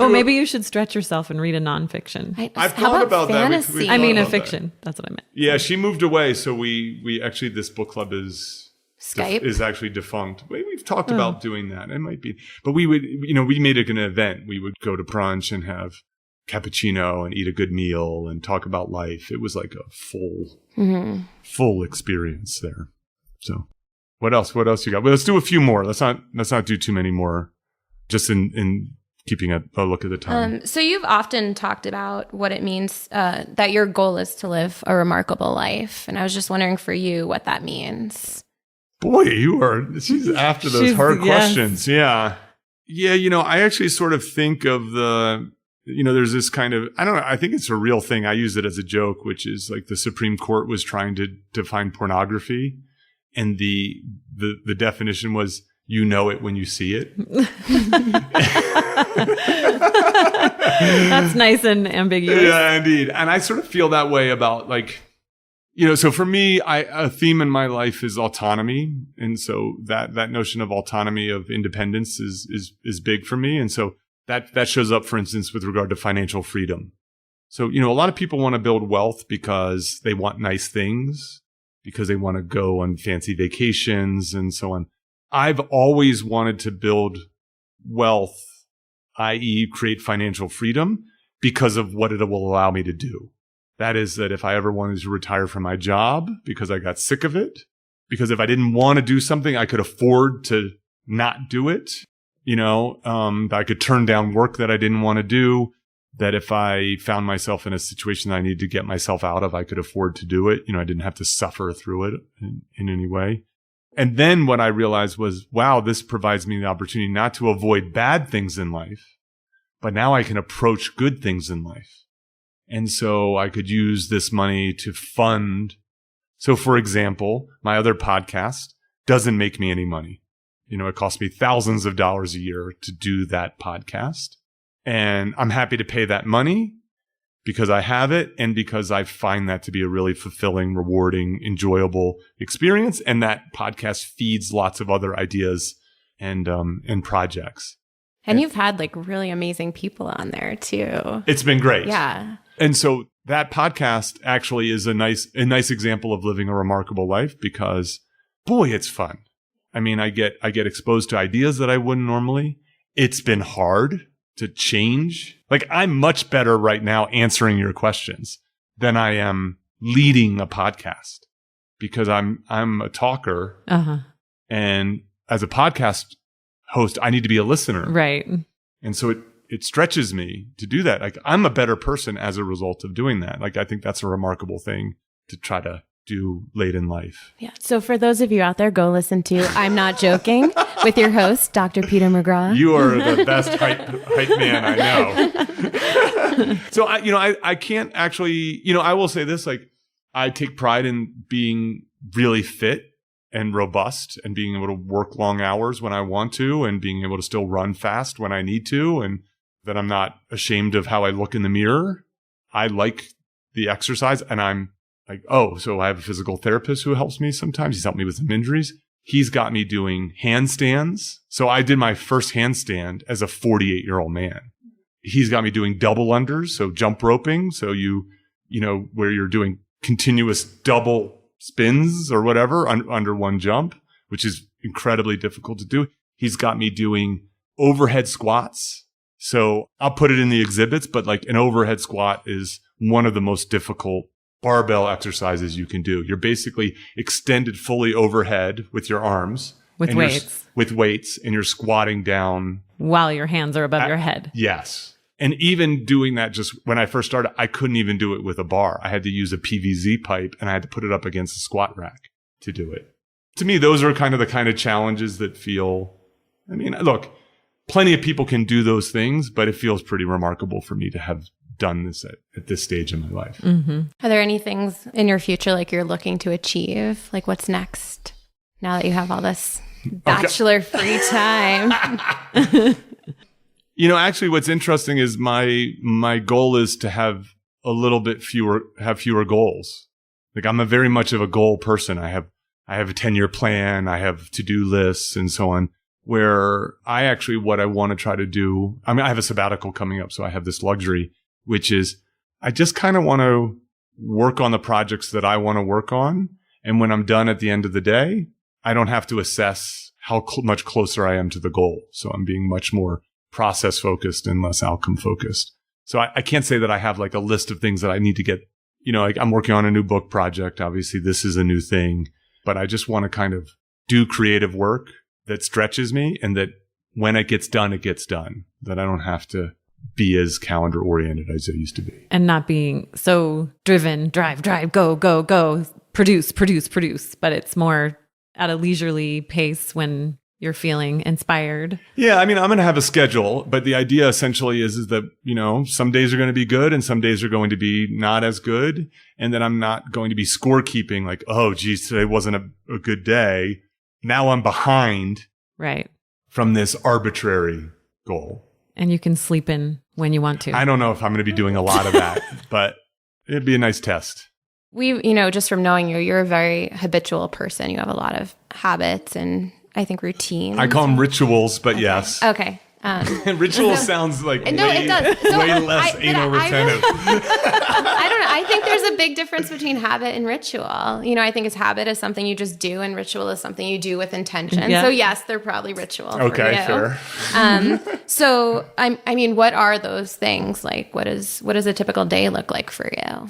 Maybe you should stretch yourself and read a nonfiction. I've thought about fantasy? that. I mean, a fiction. That's what I meant. Yeah, she moved away, so we actually, this book club is actually defunct. We've talked about doing that. It might be, but we would, we made it an event. We would go to brunch and have cappuccino and eat a good meal and talk about life. It was like a full experience there. So what else you got? Well, let's do a few more. Let's not do too many more, just in keeping a look at the time. So you've often talked about what it means that your goal is to live a remarkable life. And I was just wondering for you what that means. Boy, she's after those hard questions. Yeah. Yeah. I actually sort of think of there's this kind of, I don't know, I think it's a real thing. I use it as a joke, which is like the Supreme Court was trying to define pornography. And the definition was, it when you see it. That's nice and ambiguous. Yeah, indeed. And I sort of feel that way about so for me, a theme in my life is autonomy. And so that notion of autonomy, of independence is big for me. And so that shows up, for instance, with regard to financial freedom. So, a lot of people want to build wealth because they want nice things, because they want to go on fancy vacations and so on. I've always wanted to build wealth, i.e. create financial freedom, because of what it will allow me to do. That is that if I ever wanted to retire from my job because I got sick of it, because if I didn't want to do something, I could afford to not do it. I could turn down work that I didn't want to do, that if I found myself in a situation that I needed to get myself out of, I could afford to do it. I didn't have to suffer through it in any way. And then what I realized was, wow, this provides me the opportunity not to avoid bad things in life, but now I can approach good things in life. And so I could use this money to fund. So for example, my other podcast doesn't make me any money. It costs me thousands of dollars a year to do that podcast. And I'm happy to pay that money because I have it and because I find that to be a really fulfilling, rewarding, enjoyable experience. And that podcast feeds lots of other ideas and projects. And you've had like really amazing people on there too. It's been great. Yeah. And so that podcast actually is a nice example of living a remarkable life because, boy, it's fun. I mean, I get exposed to ideas that I wouldn't normally. It's been hard to change. Like, I'm much better right now answering your questions than I am leading a podcast because I'm a talker. Uh-huh. And as a podcast host, I need to be a listener. Right. And so it stretches me to do that. Like, I'm a better person as a result of doing that. Like, I think that's a remarkable thing to try to do late in life. Yeah. So for those of you out there, go listen to I'm Not Joking with your host, Dr. Peter McGraw. You are the best hype man I know. So I can't actually, I will say this, like, I take pride in being really fit and robust and being able to work long hours when I want to and being able to still run fast when I need to, and that I'm not ashamed of how I look in the mirror. I like the exercise, and I'm like, so I have a physical therapist who helps me sometimes. He's helped me with some injuries. He's got me doing handstands. So I did my first handstand as a 48-year-old man. He's got me doing double unders, so jump roping. So where you're doing continuous double spins or whatever under one jump, which is incredibly difficult to do. He's got me doing overhead squats. So I'll put it in the exhibits, but like an overhead squat is one of the most difficult barbell exercises you can do. You're basically extended fully overhead with your arms. With weights. And you're squatting down. While your hands are above your head. Yes. And even doing that, just when I first started, I couldn't even do it with a bar. I had to use a PVZ pipe and I had to put it up against a squat rack to do it. To me, those are the kind of challenges that feel, look, plenty of people can do those things, but it feels pretty remarkable for me to have done this at this stage in my life. Mm-hmm. Are there any things in your future like you're looking to achieve? Like, what's next now that you have all this bachelor free time? Actually what's interesting is my goal is to have fewer goals. Like, I'm very much of a goal person. I have a 10-year plan. I have to-do lists and so on, where what I want to try to do, I have a sabbatical coming up, so I have this luxury, which is I just kind of want to work on the projects that I want to work on. And when I'm done at the end of the day, I don't have to assess how much closer I am to the goal. So I'm being much more process focused and less outcome focused. So I can't say that I have like a list of things that I need to get, like I'm working on a new book project. Obviously this is a new thing, but I just want to kind of do creative work that stretches me, and that when it gets done, that I don't have to be as calendar oriented as I used to be. And not being so driven, drive, go, produce. But it's more at a leisurely pace when you're feeling inspired. Yeah. I'm going to have a schedule, but the idea essentially is that, some days are going to be good and some days are going to be not as good. And then I'm not going to be scorekeeping like, oh, geez, today wasn't a good day. Now I'm behind. Right. From this arbitrary goal. And you can sleep in when you want to. I don't know if I'm going to be doing a lot of that, but it'd be a nice test. Just from knowing you're a very habitual person. You have a lot of habits and I think routines. I call them rituals, but yes. Okay. Ritual sounds like it does. So way less anal retentive. I don't know. I think there's a big difference between habit and ritual. I think habit is something you just do, and ritual is something you do with intention. Yeah. So yes, they're probably ritual. Okay, fair. So what are those things? Like, what does a typical day look like for you?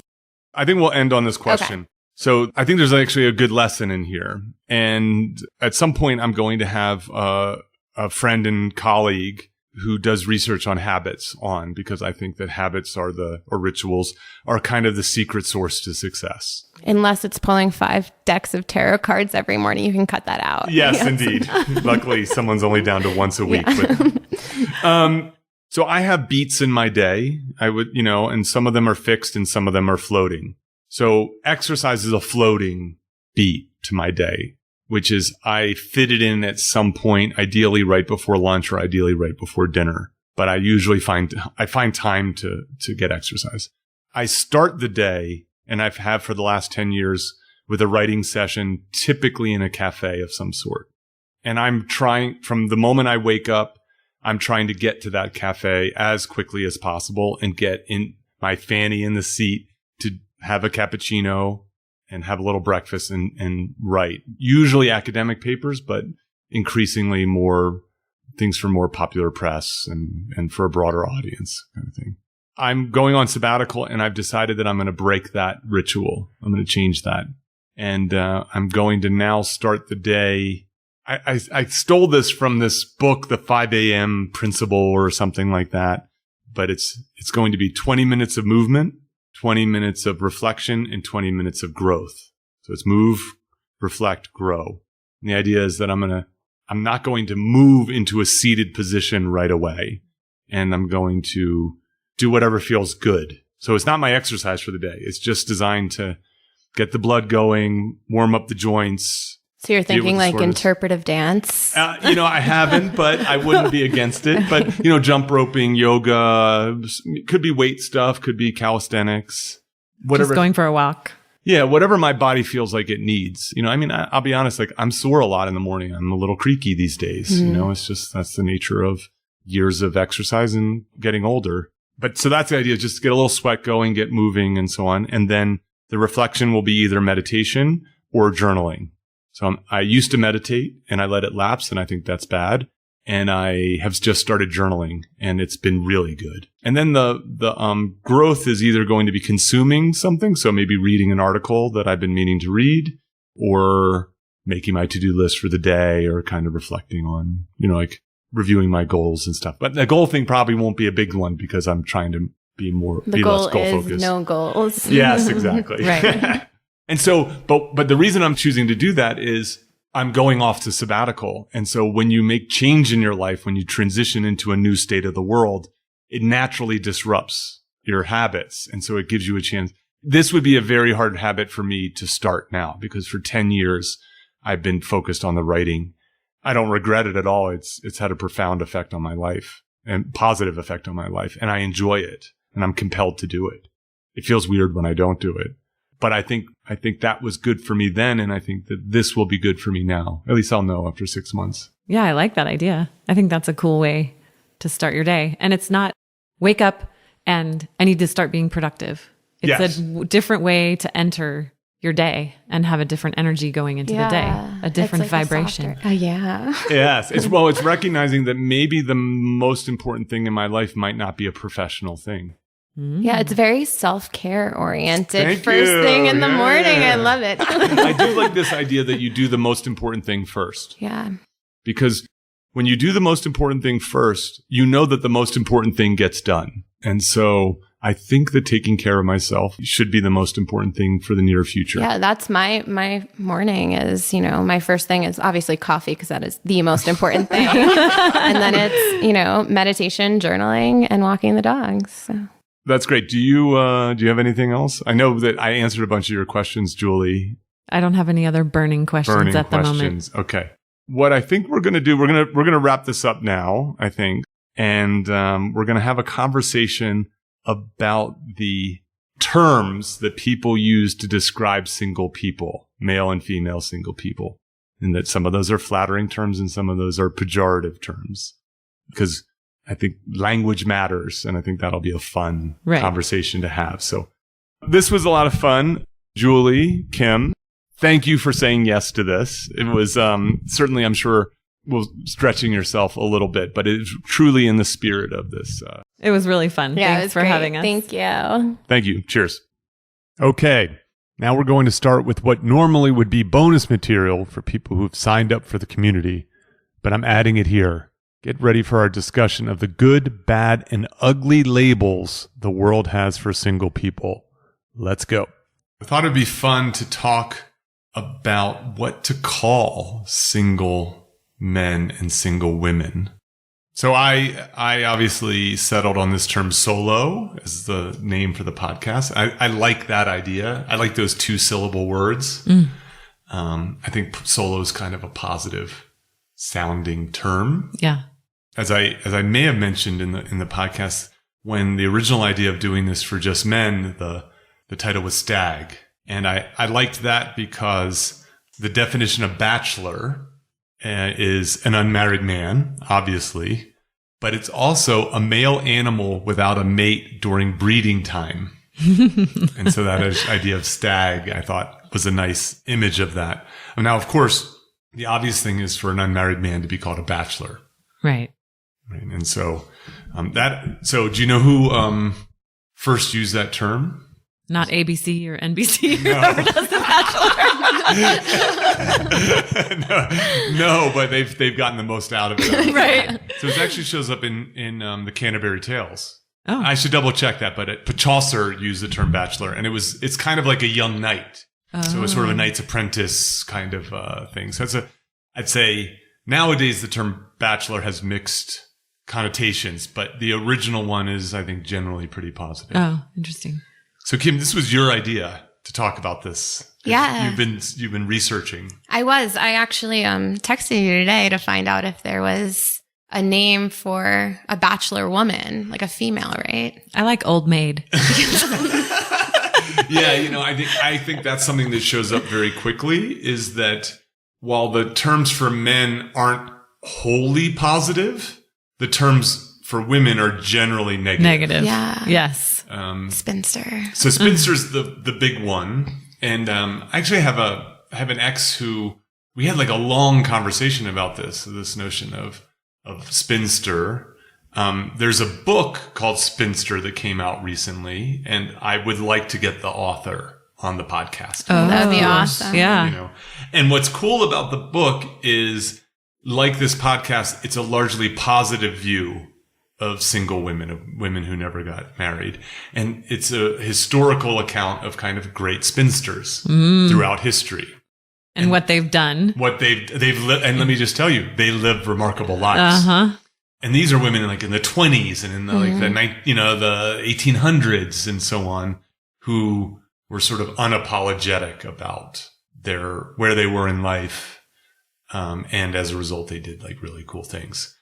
I think we'll end on this question. Okay. So I think there's actually a good lesson in here, and at some point I'm going to have a friend and colleague who does research on habits on, because I think that habits or rituals are kind of the secret source to success. Unless it's pulling 5 decks of tarot cards every morning, you can cut that out. Yes, indeed. Luckily, someone's only down to once a week. Yeah. But, so I have beats in my day. I would, and some of them are fixed and some of them are floating. So exercise is a floating beat to my day, which is I fit it in at some point, ideally right before lunch or ideally right before dinner. But I usually find time to get exercise. I start the day, and I've had for the last 10 years, with a writing session, typically in a cafe of some sort. And I'm trying, from the moment I wake up, I'm trying to get to that cafe as quickly as possible and get in my fanny in the seat to have a cappuccino and have a little breakfast and write. Usually academic papers, but increasingly more things for more popular press and for a broader audience kind of thing. I'm going on sabbatical, and I've decided that I'm going to break that ritual. I'm going to change that. And I'm going to now start the day. I stole this from this book, The 5 a.m. Principle or something like that. But it's going to be 20 minutes of movement, 20 minutes of reflection, and 20 minutes of growth. So it's move, reflect, grow. And the idea is that I'm not going to move into a seated position right away. And I'm going to do whatever feels good. So it's not my exercise for the day. It's just designed to get the blood going, warm up the joints. So you're thinking like interpretive dance? I haven't, but I wouldn't be against it. But, jump roping, yoga, could be weight stuff, could be calisthenics, whatever. Just going for a walk. Yeah, whatever my body feels like it needs. I'll be honest, like I'm sore a lot in the morning. I'm a little creaky these days. Mm-hmm. It's just, that's the nature of years of exercise and getting older. But so that's the idea, just to get a little sweat going, get moving and so on. And then the reflection will be either meditation or journaling. So I used to meditate and I let it lapse, and I think that's bad. And I have just started journaling, and it's been really good. And then the growth is either going to be consuming something. So maybe reading an article that I've been meaning to read, or making my to-do list for the day, or kind of reflecting on, like reviewing my goals and stuff. But the goal thing probably won't be a big one because I'm trying to be less goal focused. No goals. Yes, exactly. Right. And so, but the reason I'm choosing to do that is I'm going off to sabbatical. And so when you make change in your life, when you transition into a new state of the world, it naturally disrupts your habits. And so it gives you a chance. This would be a very hard habit for me to start now, because for 10 years, I've been focused on the writing. I don't regret it at all. It's had a profound effect on my life, and positive effect on my life. And I enjoy it, and I'm compelled to do it. It feels weird when I don't do it. But I think that was good for me then, and I think that this will be good for me now. At least I'll know after 6 months. Yeah, I like that idea. I think that's a cool way to start your day. And it's not wake up and I need to start being productive. It's a different way to enter your day and have a different energy going into the day, a different vibration. Yes. It's recognizing that maybe the most important thing in my life might not be a professional thing. Yeah, it's very self-care oriented. Thing in the morning. I love it. I do like this idea that you do the most important thing first. Yeah. Because when you do the most important thing first, you know that the most important thing gets done. And so I think that taking care of myself should be the most important thing for the near future. Yeah, that's my morning is, my first thing is obviously coffee, because that is the most important thing. And then it's, meditation, journaling, and walking the dogs. So. That's great. Do you have anything else? I know that I answered a bunch of your questions, Julie. I don't have any other burning questions at the moment. Okay. What I think we're going to do, we're going to wrap this up now, I think. And we're going to have a conversation about the terms that people use to describe single people, male and female single people. And that some of those are flattering terms and some of those are pejorative terms. Because I think language matters, and I think that'll be a fun conversation to have. So this was a lot of fun. Julie, Kym, thank you for saying yes to this. It was certainly, I'm sure, stretching yourself a little bit, but it's truly in the spirit of this. It was really fun. Yeah, Thanks for having us. Thank you. Thank you. Cheers. Okay. Now we're going to start with what normally would be bonus material for people who've signed up for the community, but I'm adding it here. Get ready for our discussion of the good, bad, and ugly labels the world has for single people. Let's go. I thought it'd be fun to talk about what to call single men and single women. So I obviously settled on this term solo as the name for the podcast. I like that idea. I like those 2-syllable words. I think solo is kind of a positive sounding term. Yeah. As I may have mentioned in the podcast, when the original idea of doing this for just men, the title was Stag. And I liked that because the definition of bachelor is an unmarried man, obviously, but it's also a male animal without a mate during breeding time. And so that idea of stag, I thought, was a nice image of that. Now, of course, the obvious thing is for an unmarried man to be called a bachelor. Right. And so so do you know who first used that term? Not ABC or NBC. No. Whoever does The Bachelor. No, but they've gotten the most out of it. Right. So it actually shows up in the Canterbury Tales. Oh. I should double check that, but Chaucer used the term bachelor, and it's kind of like a young knight. Oh. So it's sort of a knight's apprentice kind of thing. So I'd say nowadays the term bachelor has mixed connotations, but the original one is, I think, generally pretty positive. Oh, interesting. So Kym, this was your idea to talk about this. Yeah. You've been researching. I actually texted you today to find out if there was a name for a bachelor woman, like a female, right? I like old maid. Yeah, I think that's something that shows up very quickly, is that while the terms for men aren't wholly positive, the terms for women are generally negative. Negative. Yeah. Yes. Spinster. So spinster's the big one. And I actually have an ex who we had like a long conversation about this notion of spinster. There's a book called Spinster that came out recently, and I would like to get the author on the podcast. Oh, that'd be awesome. Yeah. And what's cool about the book is, like this podcast, it's a largely positive view of single women, of women who never got married. And it's a historical account of kind of great spinsters throughout history. And what they've done. What they've lived. And let me just tell you, they lived remarkable lives. Uh-huh. And these are women in the 20s and in the 1800s and so on, who were sort of unapologetic about where they were in life. And as a result, they did like really cool things.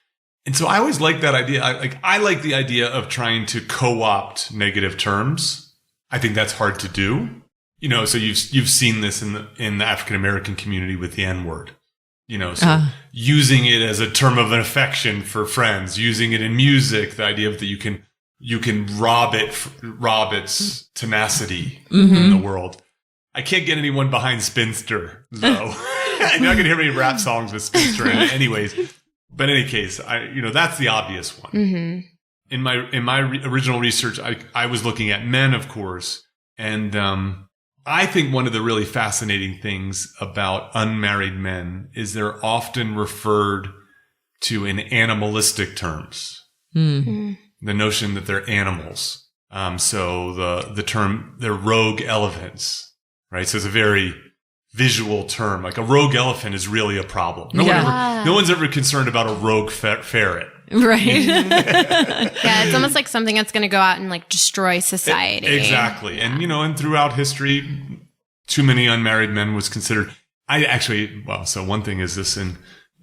And so I always like that idea. I like the idea of trying to co-opt negative terms. I think that's hard to do. So you've seen this in the African American community with the N-word. Using it as a term of affection for friends, using it in music, the idea that you can rob its tenacity in the world. I can't get anyone behind spinster though. You're not gonna hear any rap songs with spinster in it anyways. But in any case, that's the obvious one. Mm-hmm. In my original research, I was looking at men, of course, and I think one of the really fascinating things about unmarried men is they're often referred to in animalistic terms. Mm-hmm. The notion that they're animals. So the term, they're rogue elephants, right? So it's a very visual term. Like a rogue elephant is really a problem. No one's ever concerned about a rogue ferret. Right. Yeah, it's almost like something that's going to go out and like destroy society. Exactly. And, and throughout history, too many unmarried men was considered. So one thing is this,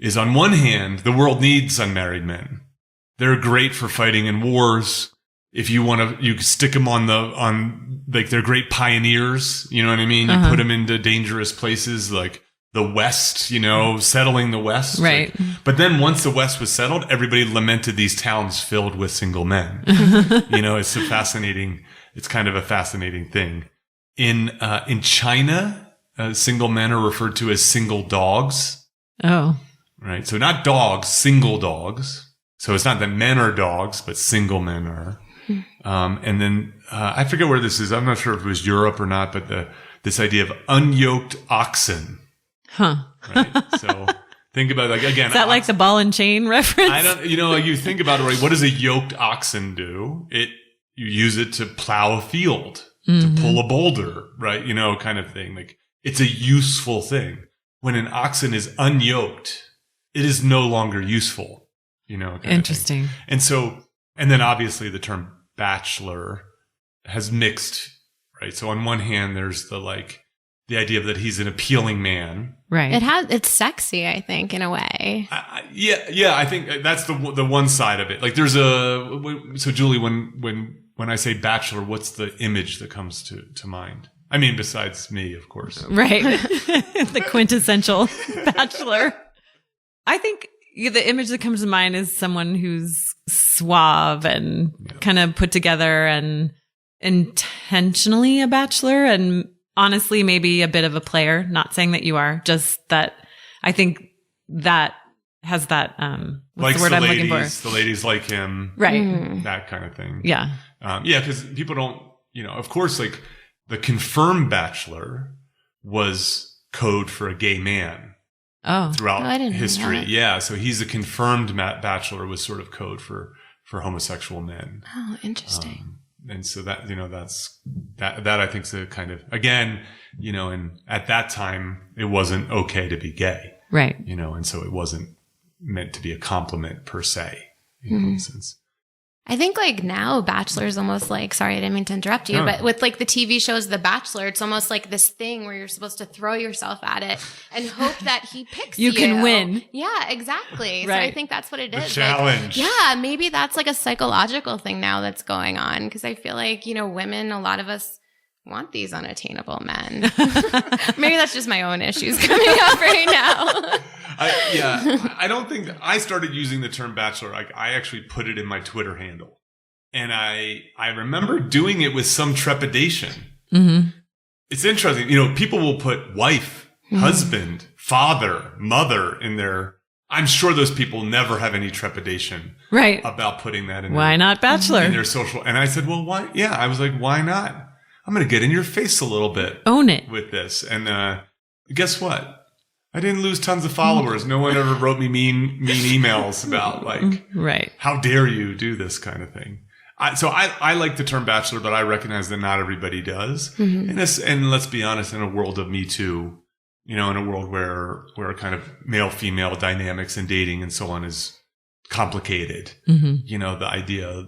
is on one hand, the world needs unmarried men. They're great for fighting in wars. If you want to, you stick them they're great pioneers. You know what I mean? You put them into dangerous places like the West, settling the West. Right. But then once the West was settled, everybody lamented these towns filled with single men. It's kind of a fascinating thing. In China, single men are referred to as single dogs. Oh. Right. So not dogs, single dogs. So it's not that men are dogs, but single men are. And then I forget where this is. I'm not sure if it was Europe or not, but this idea of unyoked oxen. Huh. Right. So Think about like again. Is that like the ball and chain reference? I don't. You think about it, right? What does a yoked oxen do? You use it to plow a field, to pull a boulder, right? Kind of thing. Like it's a useful thing. When an oxen is unyoked, it is no longer useful. Kind Interesting. Of thing. And then obviously the term bachelor has mixed, right? So on one hand, there's the idea that he's an appealing man. Right. It's sexy, I think, in a way. Yeah. I think that's the one side of it. Like there's so Julie, when I say bachelor, what's the image that comes to mind? I mean, besides me, of course. Right. The quintessential bachelor. I think the image that comes to mind is someone who's suave and kind of put together and intentionally a bachelor, and honestly, maybe a bit of a player. Not saying that you are, just that I think that has that, what's the word I'm looking for? The ladies like him. Right. That kind of thing. Yeah. Because people don't, of course, like the confirmed bachelor was code for a gay man. Throughout history. Yeah. So he's a confirmed bachelor was sort of code for homosexual men. Oh, interesting. And so that, that I think is a kind of, again, and at that time it wasn't okay to be gay. Right. And so it wasn't meant to be a compliment per se, in a sense. I think like now Bachelor is almost like, sorry, I didn't mean to interrupt you, but with like the TV shows The Bachelor, it's almost like this thing where you're supposed to throw yourself at it and hope that he picks you. You can win. Yeah, exactly. Right. So I think that's what it is. The challenge. Like, maybe that's like a psychological thing now that's going on, because I feel like, women, a lot of us want these unattainable men. Maybe that's just my own issues coming up right now. I don't think that I started using the term bachelor. I actually put it in my Twitter handle, and I remember doing it with some trepidation. Mm-hmm. It's interesting. People will put wife, husband, father, mother in their, I'm sure those people never have any trepidation about putting that in. Why not bachelor? In their social. And I said, well, why? Yeah. I was like, why not? I'm going to get in your face a little bit. Own it. With this. And guess what? I didn't lose tons of followers. No one ever wrote me mean emails about right. How dare you do this kind of thing. So I like the term bachelor, but I recognize that not everybody does. Mm-hmm. And let's be honest, in a world of Me Too, in a world where kind of male-female dynamics and dating and so on is complicated. Mm-hmm. The idea,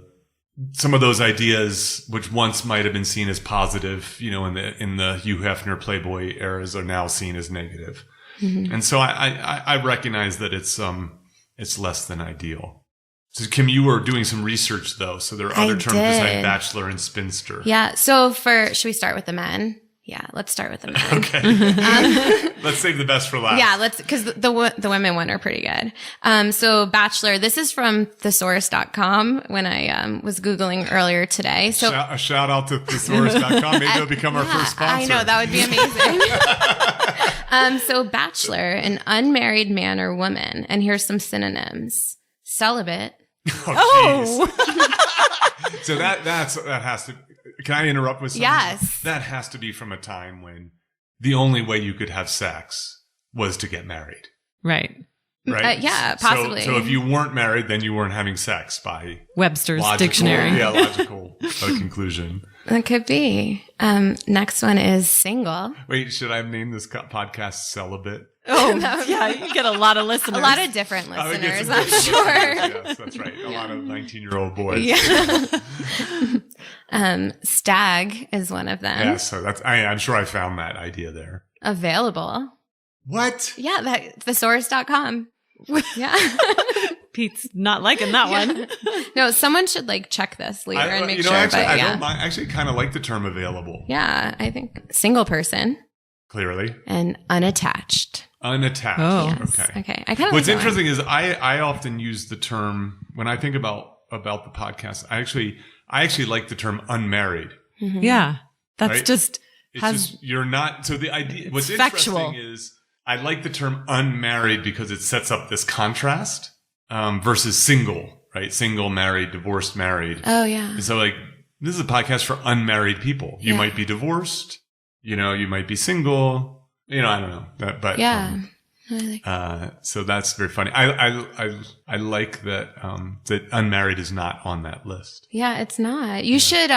some of those ideas, which once might have been seen as positive, in the Hugh Hefner Playboy eras, are now seen as negative. Mm-hmm. And so I recognize that it's less than ideal. So Kym, you were doing some research though. So there are other terms besides bachelor and spinster. Yeah. So should we start with the men? Yeah, let's start with the men. Okay. Let's save the best for last. Yeah, because the women one are pretty good. So Bachelor, this is from thesaurus.com when I was Googling earlier today. So a shout out to thesaurus.com. Maybe it'll become our first sponsor. I know, that would be amazing. So Bachelor, an unmarried man or woman. And here's some synonyms. Celibate. Oh. So that has to, can I interrupt with something? Yes. That has to be from a time when the only way you could have sex was to get married. Right. Right? Yeah, possibly. So if you weren't married, then you weren't having sex by Webster's dictionary. Yeah, logical conclusion. It could be. Next one is single. Wait, should I name this podcast Celibate? Oh, yeah, you get a lot of listeners. A lot of different listeners, I'm sure. Yes, that's right. A lot of 19-year-old boys. Yeah. Stag is one of them. Yeah, so I'm sure I found that idea there. Available. What? Yeah, thesaurus.com. Yeah. Pete's not liking that one. No, someone should check this later and make sure. Actually, but, I don't mind. I actually kind of like the term available. Yeah, I think single person. Clearly. And unattached. Unattached. Oh, yes. Okay. I kind of. What's interesting is I often use the term when I think about the podcast. I actually like the term unmarried. Mm-hmm. Yeah, that's right? just you're not. So the idea. What's factual. Interesting is I like the term unmarried because it sets up this contrast versus single. Right, single, married, divorced, married. Oh yeah. And so this is a podcast for unmarried people. You might be divorced. You might be single. I don't know. But yeah. So that's very funny. I like that that unmarried is not on that list. Yeah, it's not. You should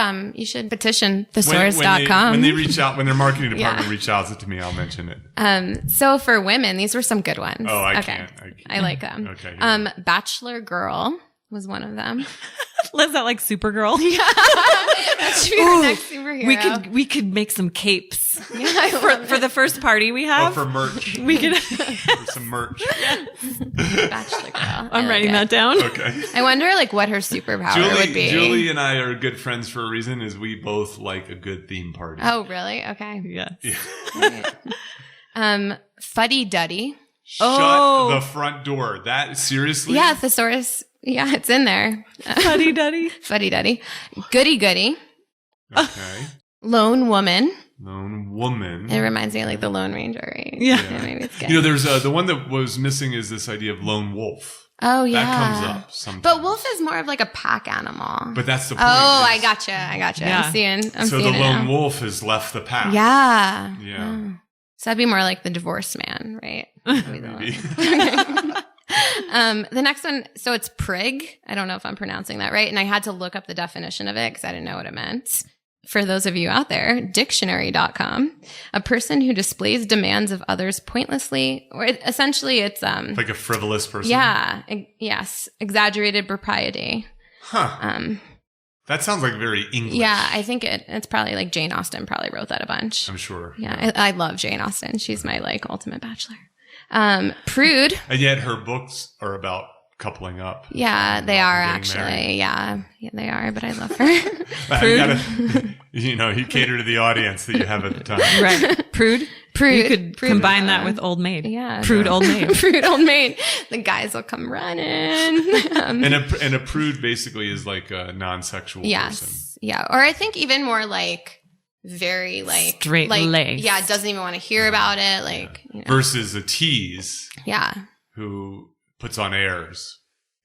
petition thesaurus.com. When they reach out, when their marketing department reaches out to me, I'll mention it. So for women, these were some good ones. Oh, I can't. I like them. Okay. Bachelor Girl was one of them. Is that like Supergirl? Yeah. That should be the next superhero. We could make some capes. Yeah, for the first party we have. For merch. We could For some merch. Bachelor Girl. I'm writing that down. Okay. I wonder what her superpower would be. Julie and I are good friends for a reason, is we both like a good theme party. Oh, really? Okay. Yes. Yeah. Fuddy Duddy. Shut the front door. That, seriously? Yeah, thesaurus. Yeah, it's in there. Fuddy Duddy. Fuddy Duddy. Goody Goody. Okay. Lone Woman. Lone Woman. It reminds me of the Lone Ranger, right? Yeah. Maybe it's good. There's the one that was missing is this idea of lone wolf. Oh, yeah. That comes up sometimes. But wolf is more of a pack animal. But that's the point. I gotcha. Yeah. I'm seeing so the it lone now. wolf has left the pack. Yeah. Yeah. Oh. So that'd be more like the divorced man, right? Maybe. The next one, so it's prig. I don't know if I'm pronouncing that right. And I had to look up the definition of it because I didn't know what it meant. For those of you out there, dictionary.com, a person who displays demands of others pointlessly, or essentially it's like a frivolous person. Yeah. Yes. Exaggerated propriety. Huh. That sounds like very English. Yeah, I think it's probably Jane Austen probably wrote that a bunch. I'm sure. Yeah. I love Jane Austen. She's my ultimate bachelor. Prude. And yet her books are about coupling up. Yeah, they are actually. Married. Yeah, they are, but I love her. Prude. You cater to the audience that you have at the time. Right. Prude. Prude. You could combine that with Old Maid. Yeah. Prude Old Maid. Prude Old Maid. The guys will come running. And a prude basically is like a non-sexual person. Yeah. Or I think even more very straight laced. Yeah, doesn't even want to hear about it. Versus a tease. Yeah. Who puts on airs.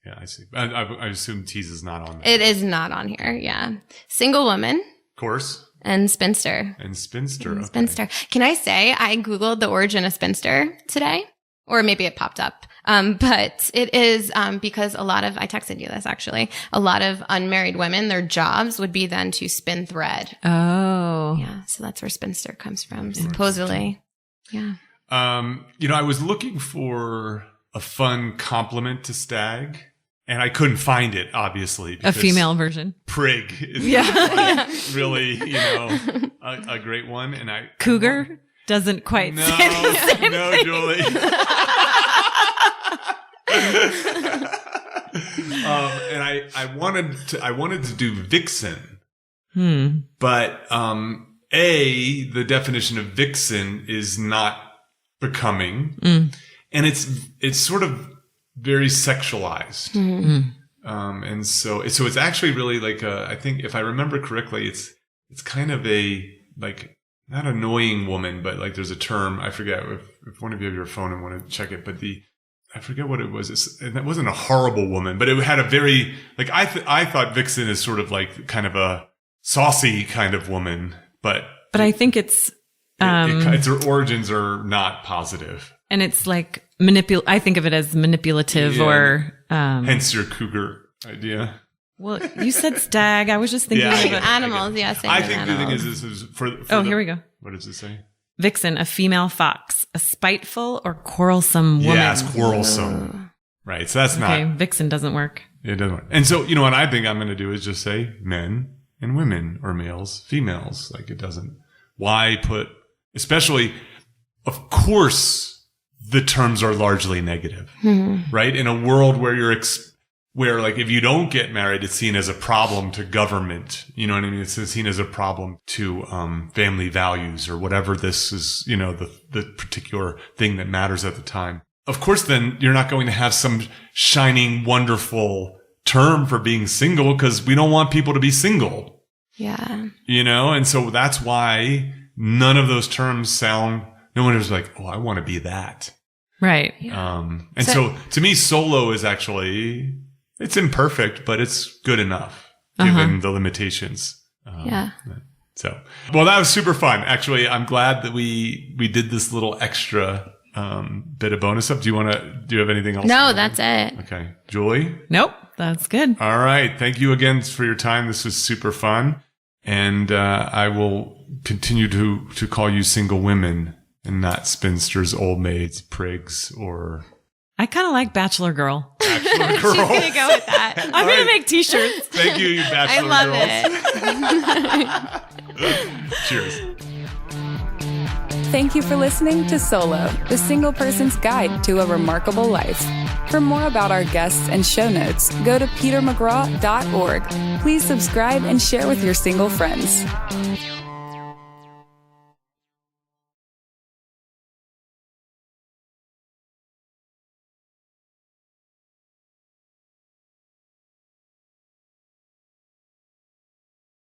Yeah, I see. I assume tease is not on there. It is not on here. Yeah. Single woman. Of course. And spinster. Okay. Spinster. Can I say I Googled the origin of spinster today? Or maybe it popped up. But it is because I texted you this actually, a lot of unmarried women, their jobs would be then to spin thread. Oh. Yeah. So that's where spinster comes from, supposedly. Yeah. I was looking for a fun compliment to stag, and I couldn't find it, obviously. A female version. Prig is really, a great one. And Cougar doesn't quite say the same thing. Julie. And I wanted to do vixen. But the definition of vixen is not becoming. And it's sort of very sexualized. And so it's actually really I think if I remember correctly, it's kind of a not annoying woman, but there's a term, I forget if one of you have your phone and want to check it, but I forget what it was. It wasn't a horrible woman, but it had a very, I thought vixen is sort of kind of a saucy kind of woman, but I think it's her origins are not positive. And it's I think of it as manipulative or hence your cougar idea. Well, you said stag. I was just thinking of animals. Yeah, I think the thing is, this is for here we go. What does it say? Vixen, a female fox, a spiteful or quarrelsome woman. Yeah, it's quarrelsome. Right. So that's not. Okay, vixen doesn't work. It doesn't work. And so, what I think I'm going to do is just say men and women, or males, females. It doesn't. Why put, especially, of course, the terms are largely negative, right? In a world where if you don't get married, it's seen as a problem to government. You know what I mean? It's seen as a problem to family values or whatever this is, the particular thing that matters at the time. Of course, then you're not going to have some shining, wonderful term for being single because we don't want people to be single. Yeah. And so that's why none of those terms no one is I want to be that. Right. Yeah. And so to me, solo is actually, it's imperfect, but it's good enough given the limitations. So, that was super fun. Actually, I'm glad that we did this little extra bit of bonus stuff. Do you have anything else? No, that's it. Okay. Julie? Nope, that's good. All right. Thank you again for your time. This was super fun. And I will continue to call you single women and not spinsters, old maids, prigs, or... I kind of like Bachelor Girl. Bachelor Girl. She's going to go with that. I'm going to make t-shirts. Thank you, you Bachelor I love girls. Cheers. Thank you for listening to Solo, the single person's guide to a remarkable life. For more about our guests and show notes, go to petermcgraw.org. Please subscribe and share with your single friends.